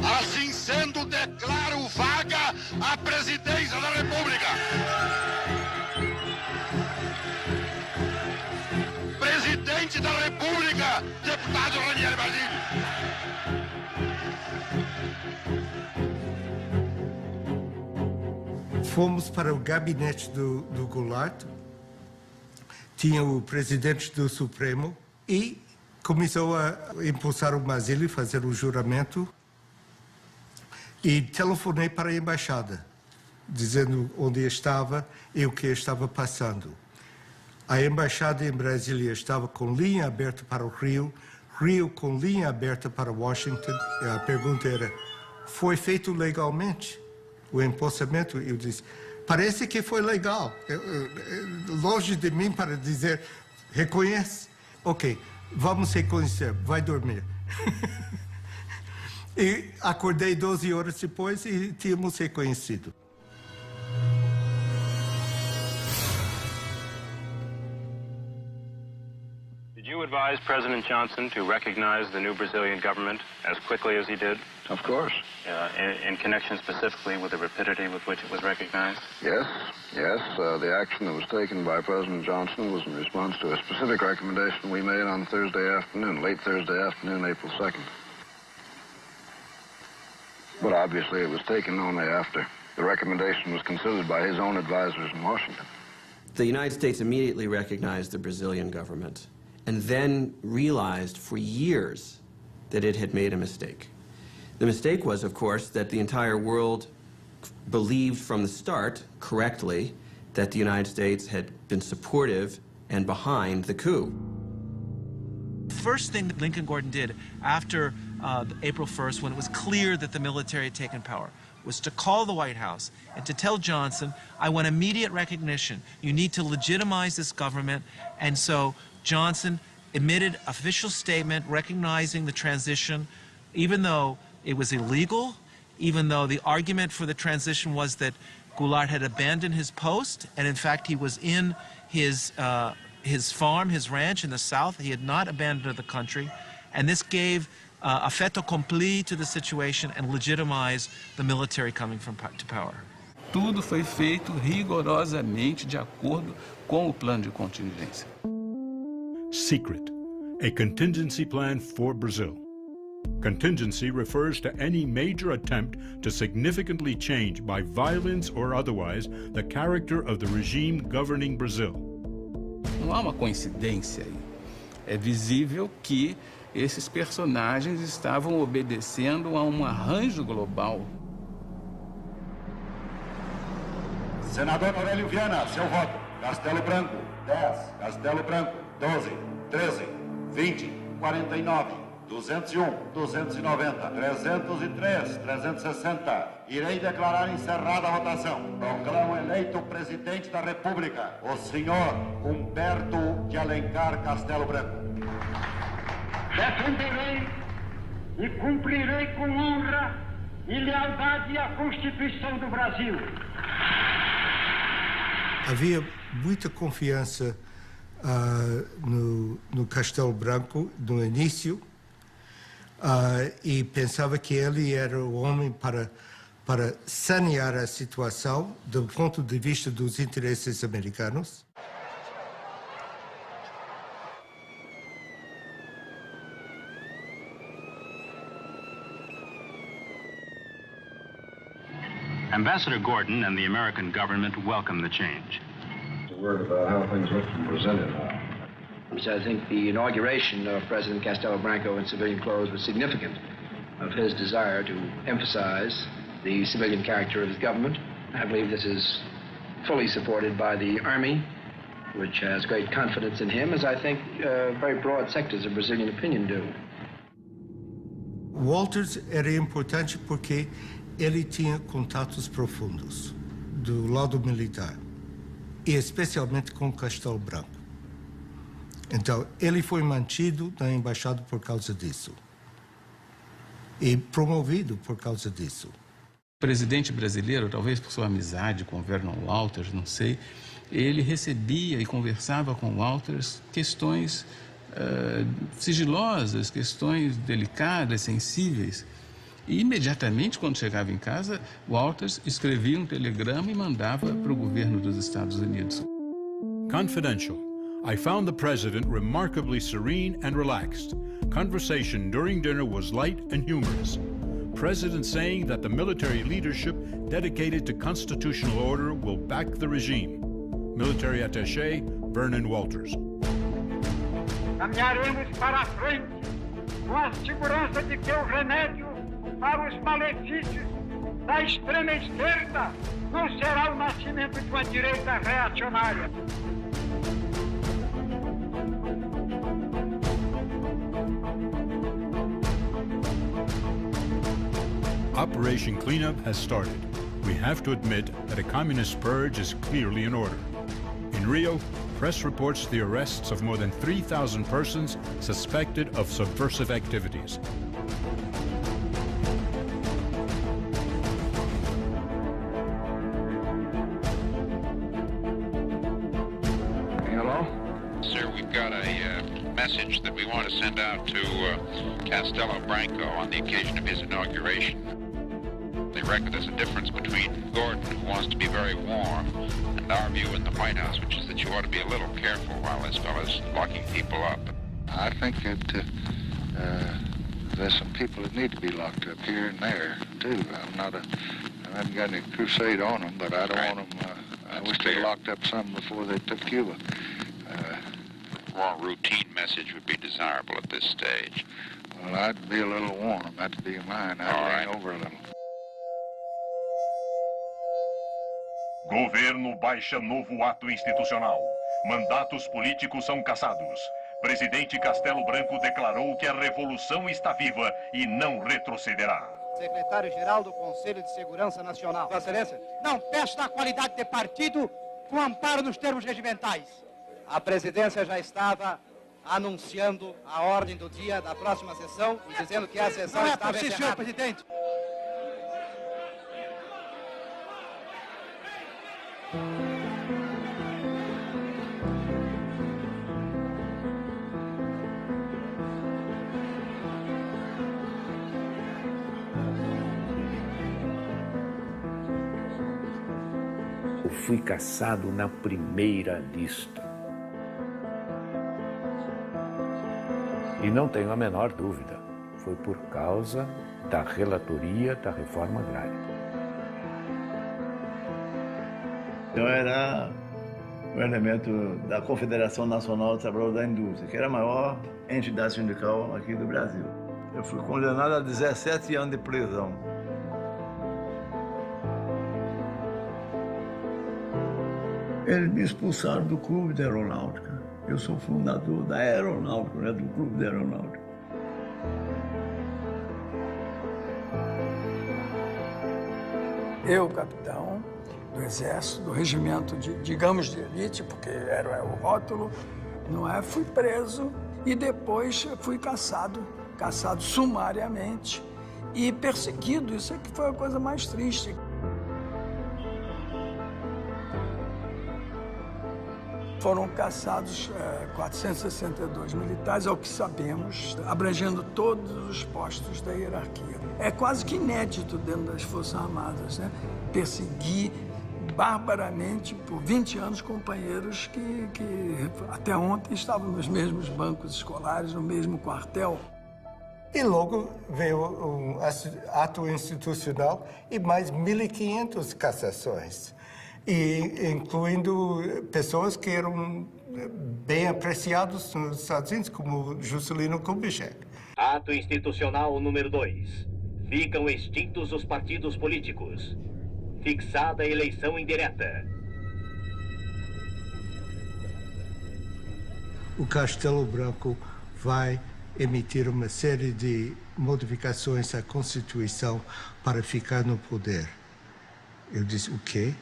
Assim sendo, declaro vaga a presidência da República. Presidente da República, deputado Ranieri Mazzilli. Fomos para o gabinete do Goulart, tinha o presidente do Supremo e começou a impulsar o Mazzilli, fazer o juramento. E telefonei para a embaixada, dizendo onde estava e o que estava passando. A embaixada em Brasília estava com linha aberta para o Rio, Rio com linha aberta para Washington. E a pergunta era, foi feito legalmente o empossamento? Eu disse, parece que foi legal. Longe de mim para dizer, reconhece? Ok, vamos reconhecer, vai dormir. E acordei 12 horas depois e tínhamos reconhecido. Did you advise President Johnson to recognize the new Brazilian government as quickly as he did? Of course. In connection specifically with the rapidity with which it was recognized? Yes. The action that was taken by President Johnson was in response to a specific recommendation we made on Thursday afternoon, late Thursday afternoon, April 2nd. But obviously it was taken only after the recommendation was considered by his own advisors in Washington. The United States immediately recognized the Brazilian government and then realized for years that it had made a mistake. The mistake was, of course, that the entire world believed from the start, correctly, that the United States had been supportive and behind the coup. The first thing that Lincoln Gordon did after April 1st, when it was clear that the military had taken power, was to call the White House and to tell Johnson, I want immediate recognition. You need to legitimize this government. And so Johnson emitted an official statement recognizing the transition, even though it was illegal, even though the argument for the transition was that Goulart had abandoned his post, and in fact he was in his farm, his ranch in the South. He had not abandoned the country, and this gave a fait accompli to the situation and legitimized the military coming to power. Tudo foi feito rigorosamente de acordo com o plano de contingência. Secret, a contingency plan for Brazil. Contingency refers to any major attempt to significantly change, by violence or otherwise, the character of the regime governing Brazil. Não há uma coincidência aí. É visível que esses personagens estavam obedecendo a um arranjo global. Senador Aurélio Viana, seu voto. Castelo Branco, 10. Castelo Branco, 12. 13. 20. 49. 201, 290, 303, 360. Irei declarar encerrada a votação. Proclamo eleito presidente da República, o senhor Humberto de Alencar Castelo Branco. Defenderei e cumprirei com honra e lealdade a Constituição do Brasil. Havia muita confiança no Castelo Branco no início. E pensava que ele era o homem para sanear a situação do ponto de vista dos interesses americanos. Ambassador Gordon and the American government welcome the change. A word about how things look from Brazilian now. I think the inauguration of President Castelo Branco in civilian clothes was significant of his desire to emphasize the civilian character of his government. I believe this is fully supported by the Army, which has great confidence in him, as I think very broad sectors of Brazilian opinion do. Walters era importante porque ele tinha contatos profundos do lado militar, e especialmente com Castelo Branco. Então, ele foi mantido na embaixada por causa disso. E promovido por causa disso. O presidente brasileiro, talvez por sua amizade com Vernon Walters, não sei, ele recebia e conversava com Walters questões sigilosas, questões delicadas, sensíveis. E imediatamente, quando chegava em casa, Walters escrevia um telegrama e mandava para o governo dos Estados Unidos. Confidential. I found the president remarkably serene and relaxed. Conversation during dinner was light and humorous. President saying that the military leadership dedicated to constitutional order will back the regime. Military attaché Vernon Walters. Caminharemos para a frente com a segurança de que o remédio para os malefícios da extrema esquerda não será o nascimento de uma direita reacionária. Operation Cleanup has started. We have to admit that a communist purge is clearly in order. In Rio, press reports the arrests of more than 3,000 persons suspected of subversive activities. Hello? Sir, we've got a message that we want to send out to Castelo Branco on the occasion of his inauguration. They reckon there's a difference between Gordon, who wants to be very warm, and our view in the White House, which is that you ought to be a little careful while this fellow's locking people up. I think that there's some people that need to be locked up here and there, too. I haven't got any crusade on them, but I don't want them, I wish they locked up some before they took Cuba. More routine message would be desirable at this stage. Well, I'd be a little warm. That'd be mine. I'd lean over a little. Governo baixa novo ato institucional. Mandatos políticos são cassados. Presidente Castelo Branco declarou que a revolução está viva e não retrocederá. Secretário-Geral do Conselho de Segurança Nacional. Vossa Excelência. Não peço da qualidade de partido com amparo nos termos regimentais. A presidência já estava anunciando a ordem do dia da próxima sessão e dizendo que a sessão estava encerrada. Senhor presidente. Eu fui caçado na primeira lista. E não tenho a menor dúvida, foi por causa da relatoria da reforma agrária. Eu era um elemento da Confederação Nacional dos Trabalhadores da Indústria, que era a maior entidade sindical aqui do Brasil. Eu fui condenado a 17 anos de prisão. Eles me expulsaram do Clube da Aeronáutica. Eu sou fundador da Aeronáutica, né, do Clube da Aeronáutica. Eu, capitão do Exército, do regimento, digamos, de elite, porque era o rótulo, não é? Fui preso e depois fui caçado sumariamente e perseguido. Isso é que foi a coisa mais triste. Foram caçados 462 militares, ao que sabemos, abrangendo todos os postos da hierarquia. É quase que inédito dentro das Forças Armadas, né? Perseguir barbaramente por 20 anos companheiros que até ontem estavam nos mesmos bancos escolares, no mesmo quartel. E logo veio um ato institucional e mais 1.500 cassações. E incluindo pessoas que eram bem apreciadas nos Estados Unidos, como Juscelino Kubitschek. Ato institucional número 2. Ficam extintos os partidos políticos. Fixada a eleição indireta. O Castelo Branco vai emitir uma série de modificações à Constituição para ficar no poder. Eu disse, o quê?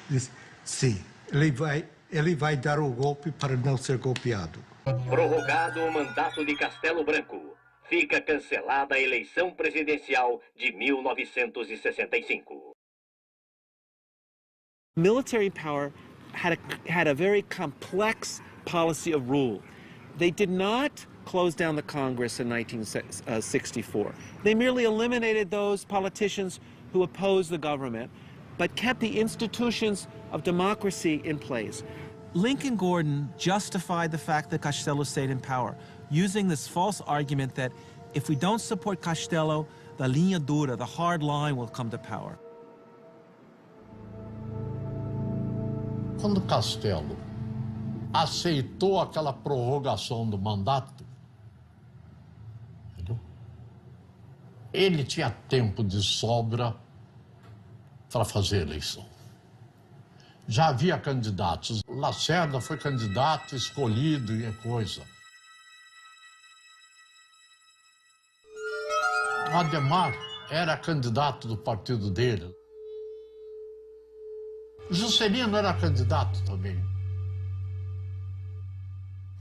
Disse, sim, ele vai dar o golpe para não ser golpeado. Prorrogado o mandato de Castelo Branco. Fica cancelada a eleição presidencial de 1965. Military power had a very complex policy of rule. They did not close down the Congress in 1964. They merely eliminated those politicians who opposed the government, but kept the institutions of democracy in place. Lincoln Gordon justified the fact that Castello stayed in power, using this false argument that if we don't support Castello, the linha dura, the hard line, will come to power. Quando Castello aceitou aquela prorrogação do mandato, entendeu? Ele tinha tempo de sobra para fazer a eleição. Já havia candidatos. Lacerda foi candidato, escolhido e é coisa. Ademar era candidato do partido dele. Juscelino era candidato também.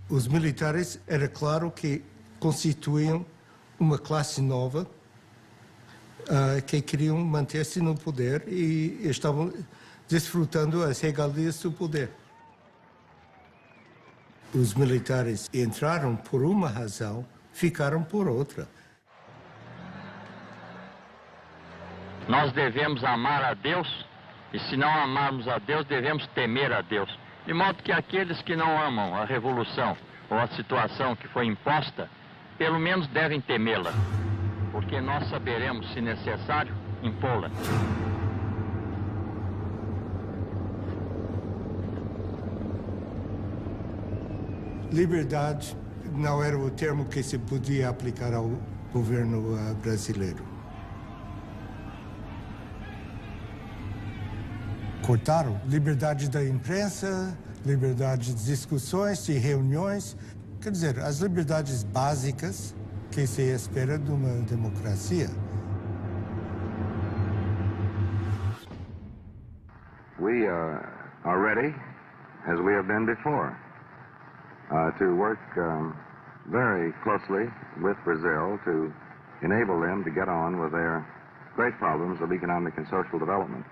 Os militares, era claro que constituíam uma classe nova que queriam manter-se no poder e estavam desfrutando as regalias do poder. Os militares entraram por uma razão, ficaram por outra. Nós devemos amar a Deus, e se não amarmos a Deus, devemos temer a Deus. De modo que aqueles que não amam a revolução ou a situação que foi imposta, pelo menos devem temê-la, porque nós saberemos, se necessário, impô-la. Liberdade não era o termo que se podia aplicar ao governo brasileiro. Cortaram liberdade da imprensa, liberdade de discussões, de reuniões, quer dizer, as liberdades básicas que se espera de uma democracia. We are ready, as we have been before, to work very closely with Brazil to enable them to get on with their great problems of economic and social development.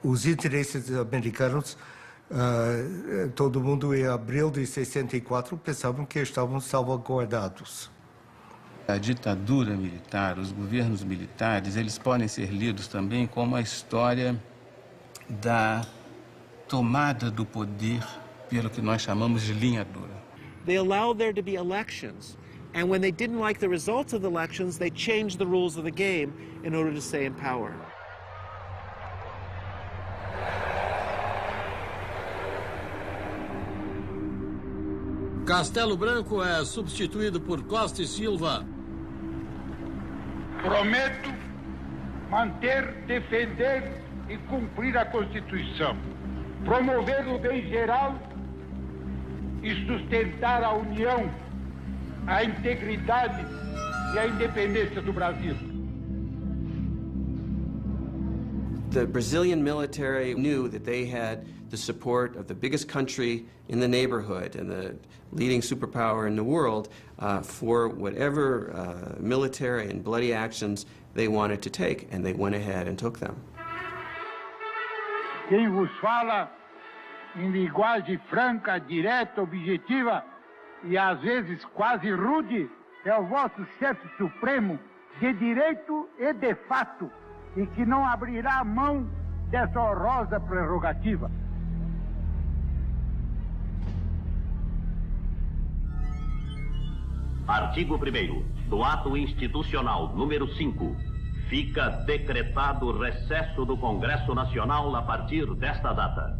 Os interesses americanos, todo mundo em abril de 64 pensavam que estavam salvaguardados. A ditadura militar, os governos militares, eles podem ser lidos também como a história da tomada do poder pelo que nós chamamos de linha dura. They allowed there to be elections, and when they didn't like the results of the elections, they changed the rules of the game in order to stay in power. Castelo Branco é substituído por Costa e Silva. Prometo manter, defender e cumprir a Constituição, promover o bem geral e sustentar a união, a integridade e a independência do Brasil. The Brazilian military knew that they had the support of the biggest country in the neighborhood and the leading superpower in the world for whatever military and bloody actions they wanted to take, and they went ahead and took them. Quem vos fala em linguagem franca, direta, objetiva e às vezes quase rude é o vosso chefe supremo de direito e de fato, e que não abrirá mão dessa honrosa prerrogativa. Artigo 1º do Ato Institucional número 5. Fica decretado o recesso do Congresso Nacional a partir desta data.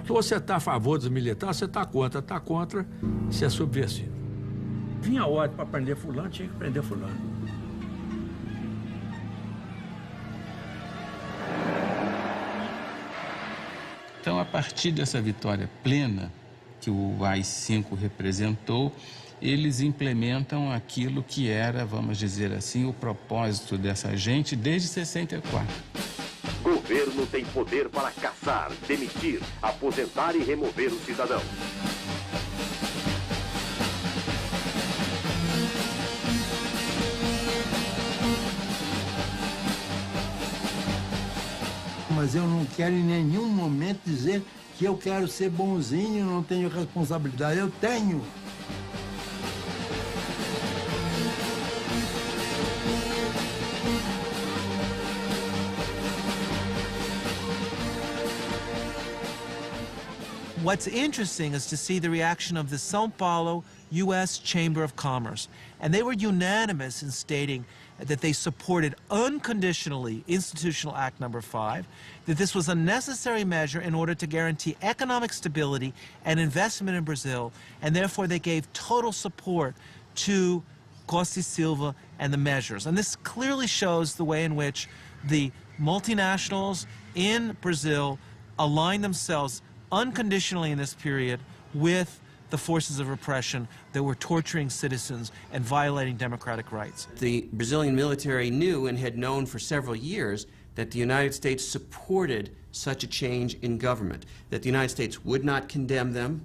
Se você está a favor dos militares, você está contra, você é subversivo. Vinha a ordem para prender fulano, tinha que prender fulano. Então, a partir dessa vitória plena que o AI-5 representou, eles implementam aquilo que era, vamos dizer assim, o propósito dessa gente desde 64. Governo tem poder para caçar, demitir, aposentar e remover o cidadão. Mas eu não quero em nenhum momento dizer que eu quero ser bonzinho, não tenho responsabilidade. Eu tenho. What's interesting is to see the reaction of the São Paulo U.S. Chamber of Commerce. And they were unanimous in stating that they supported unconditionally Institutional Act Number 5, that this was a necessary measure in order to guarantee economic stability and investment in Brazil, and therefore they gave total support to Costa e Silva and the measures. And this clearly shows the way in which the multinationals in Brazil align themselves unconditionally in this period with the forces of repression that were torturing citizens and violating democratic rights. The Brazilian military knew and had known for several years that the United States supported such a change in government, that the United States would not condemn them,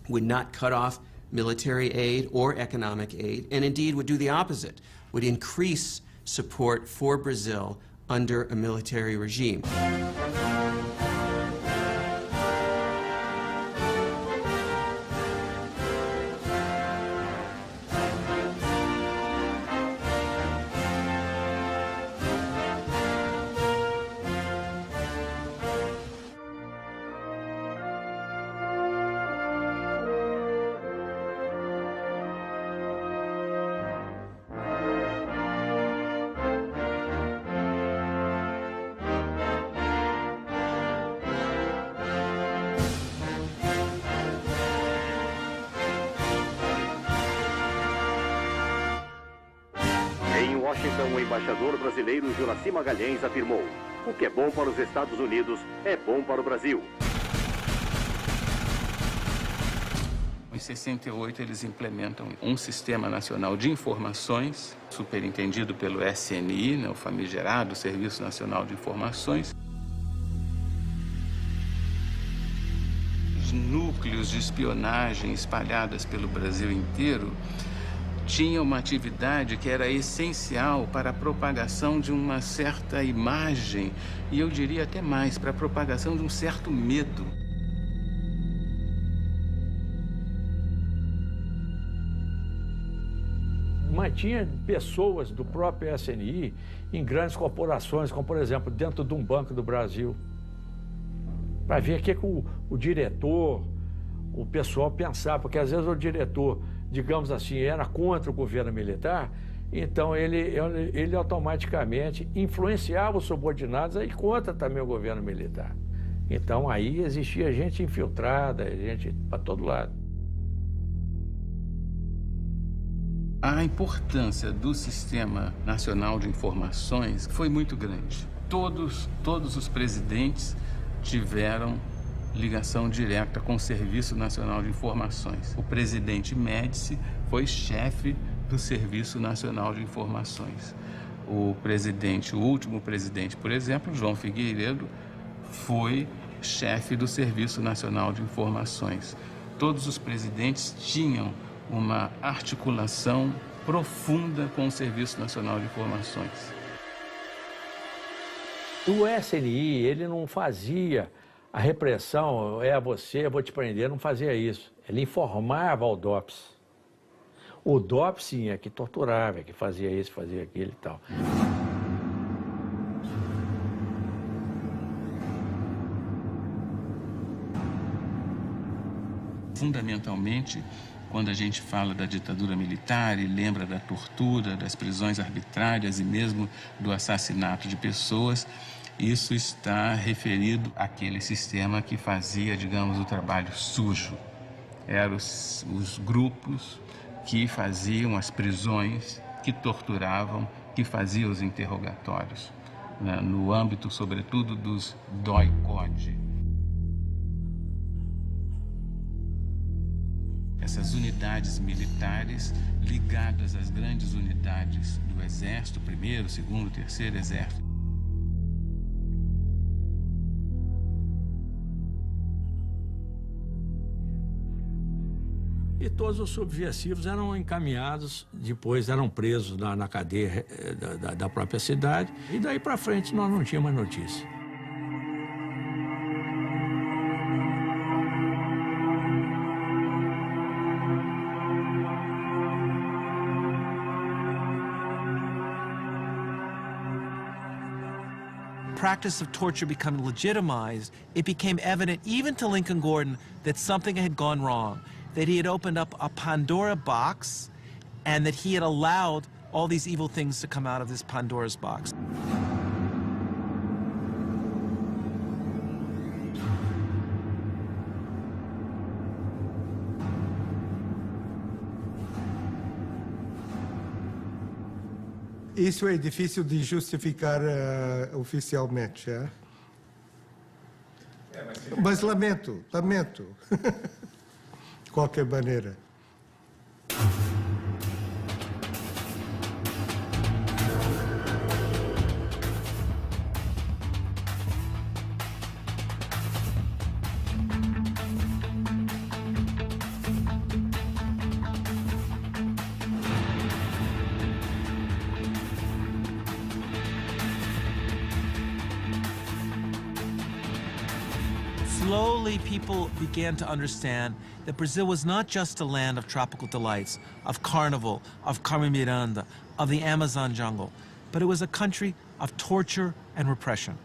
would not cut off military aid or economic aid, and indeed would do the opposite, would increase support for Brazil under a military regime. Em Washington, o embaixador brasileiro Juraci Magalhães afirmou: o que é bom para os Estados Unidos é bom para o Brasil. Em 68, eles implementam um Sistema Nacional de Informações, superintendido pelo SNI, né, o famigerado Serviço Nacional de Informações. Os núcleos de espionagem espalhados pelo Brasil inteiro tinham uma atividade que era essencial para a propagação de uma certa imagem, e eu diria até mais, para a propagação de um certo medo. Mantinha pessoas do próprio SNI em grandes corporações, como, por exemplo, dentro de um banco do Brasil, para ver o que o diretor, o pessoal pensava, porque às vezes o diretor, digamos assim, era contra o governo militar, então ele automaticamente influenciava os subordinados a ir contra também o governo militar. Então aí existia gente infiltrada, gente para todo lado. A importância do Sistema Nacional de Informações foi muito grande. Todos os presidentes tiveram ligação direta com o Serviço Nacional de Informações. O presidente Médici foi chefe do Serviço Nacional de Informações. O último presidente, por exemplo, João Figueiredo, foi chefe do Serviço Nacional de Informações. Todos os presidentes tinham uma articulação profunda com o Serviço Nacional de Informações. O SNI, ele não fazia a repressão, você, eu vou te prender, não fazia isso. Ele informava ao DOPS. O DOPS, sim, é que torturava, é que fazia isso, fazia aquilo e tal. Fundamentalmente, quando a gente fala da ditadura militar e lembra da tortura, das prisões arbitrárias e mesmo do assassinato de pessoas, isso está referido àquele sistema que fazia, digamos, o trabalho sujo. Eram os grupos que faziam as prisões, que torturavam, que faziam os interrogatórios, né, no âmbito, sobretudo, dos DOI-CODE. Essas unidades militares ligadas às grandes unidades do Exército, 1º, 2º, 3º Exército. E todos os subversivos eram encaminhados, depois eram presos na cadeia da própria cidade, e daí para frente nós não tínhamos mais notícia. Practice of torture becoming legitimized, it became evident even to Lincoln Gordon that something had gone wrong, that he had opened up a Pandora box and that he had allowed all these evil things to come out of this Pandora's box. Isso é difícil de justificar oficialmente, é? Mas lamento. qualquer maneira. Slowly, people began to understand that Brazil was not just a land of tropical delights, of carnival, of Carmen Miranda, of the Amazon jungle, but it was a country of torture and repression.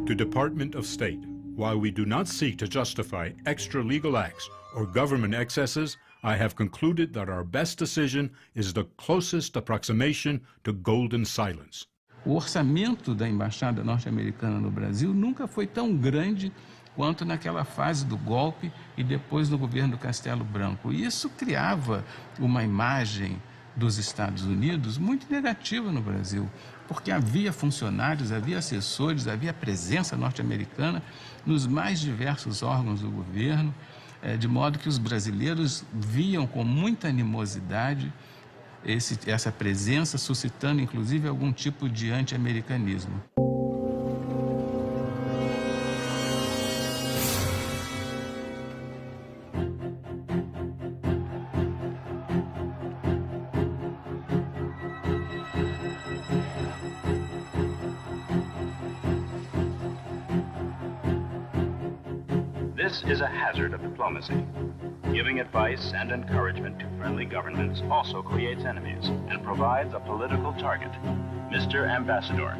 To Department of State, while we do not seek to justify extra legal acts or government excesses, I have concluded that our best decision is the closest approximation to golden silence. O orçamento da Embaixada norte-americana no Brasil nunca foi tão grande quanto naquela fase do golpe e depois no governo Castelo Branco. E isso criava uma imagem dos Estados Unidos muito negativa no Brasil, porque havia funcionários, havia assessores, havia presença norte-americana nos mais diversos órgãos do governo, de modo que os brasileiros viam com muita animosidade essa presença, suscitando inclusive algum tipo de anti-americanismo. This is a hazard of diplomacy. Giving advice and encouragement to friendly governments also creates enemies and provides a political target. Mr. Ambassador.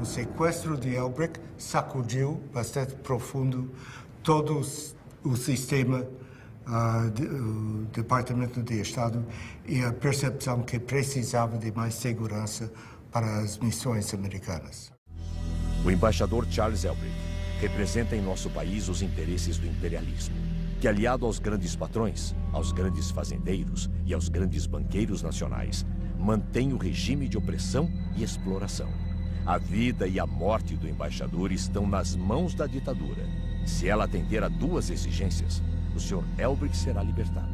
O sequestro de Elbrick sacudiu bastante profundo todo o sistema do Departamento de Estado e a percepção que precisava de mais segurança para as missões americanas. O embaixador Charles Elbrick representa em nosso país os interesses do imperialismo, que, aliado aos grandes patrões, aos grandes fazendeiros e aos grandes banqueiros nacionais, mantém o regime de opressão e exploração. A vida e a morte do embaixador estão nas mãos da ditadura. Se ela atender a duas exigências, o Sr. Elbrick será libertado.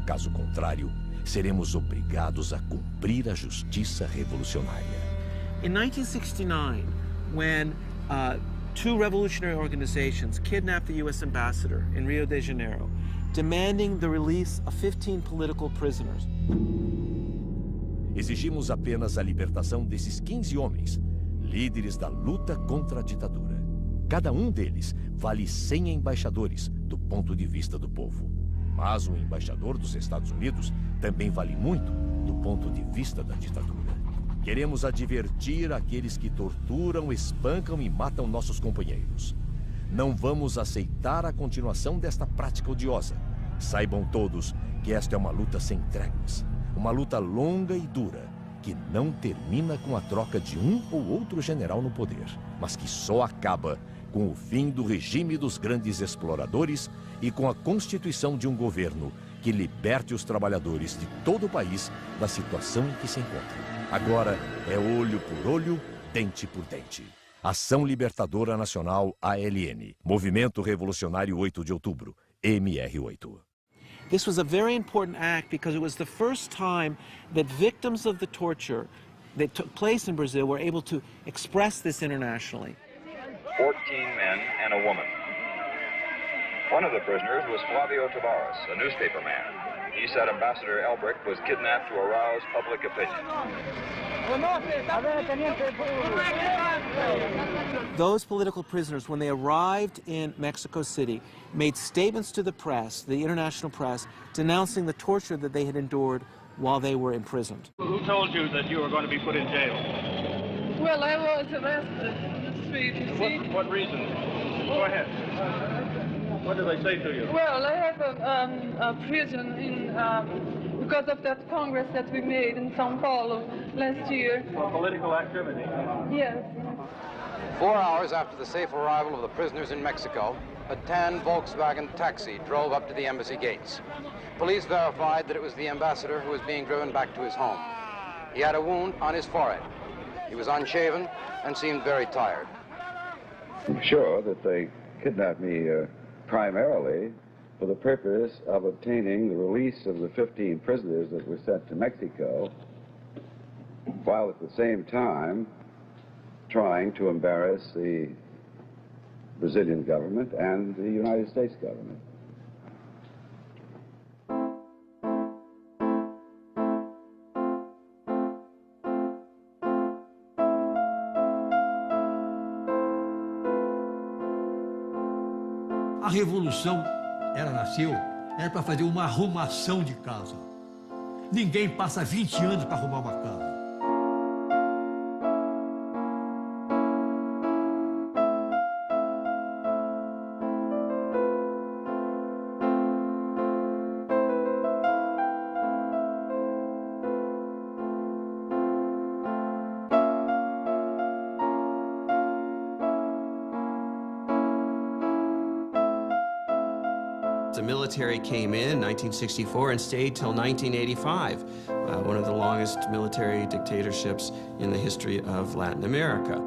Caso contrário, seremos obrigados a cumprir a justiça revolucionária. In 1969, when two revolutionary organizations kidnapped the U.S. ambassador in Rio de Janeiro, demanding the release of 15 political prisoners. Exigimos apenas a libertação desses 15 homens, líderes da luta contra a ditadura. Cada um deles vale 100 embaixadores do ponto de vista do povo. Mas um embaixador dos Estados Unidos também vale muito do ponto de vista da ditadura. Queremos advertir aqueles que torturam, espancam e matam nossos companheiros. Não vamos aceitar a continuação desta prática odiosa. Saibam todos que esta é uma luta sem tréguas. Uma luta longa e dura, que não termina com a troca de um ou outro general no poder, mas que só acaba com o fim do regime dos grandes exploradores e com a constituição de um governo que liberte os trabalhadores de todo o país da situação em que se encontram. Agora é olho por olho, dente por dente. Ação Libertadora Nacional ALN, Movimento Revolucionário 8 de Outubro, MR8. This was a very important act because it was the first time that victims of the torture that took place in Brazil were able to express this internationally. 14 men and a woman. One of the prisoners was Flavio Tavares, a newspaper man. He said Ambassador Elbrick was kidnapped to arouse public opinion. Those political prisoners, when they arrived in Mexico City, made statements to the press, the international press, denouncing the torture that they had endured while they were imprisoned. Who told you that you were going to be put in jail? Well, I was arrested in the street, you see. What reason? Go ahead. What did they say to you? Well, I have a prison in, because of that Congress that we made in São Paulo last year. For political activity? Yes. 4 hours after the safe arrival of the prisoners in Mexico, a tan Volkswagen taxi drove up to the embassy gates. Police verified that it was the ambassador who was being driven back to his home. He had a wound on his forehead. He was unshaven and seemed very tired. I'm sure that they kidnapped me primarily for the purpose of obtaining the release of the 15 prisoners that were sent to Mexico, while at the same time trying to embarrass the Brazilian government and the United States government. A revolução, ela nasceu, era para fazer uma arrumação de casa. Ninguém passa 20 anos para arrumar uma casa. The military came in 1964 and stayed till 1985, one of the longest military dictatorships in the history of Latin America.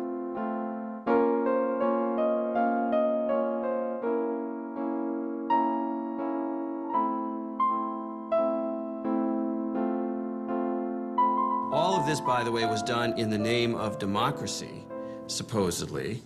All of this, by the way, was done in the name of democracy, supposedly.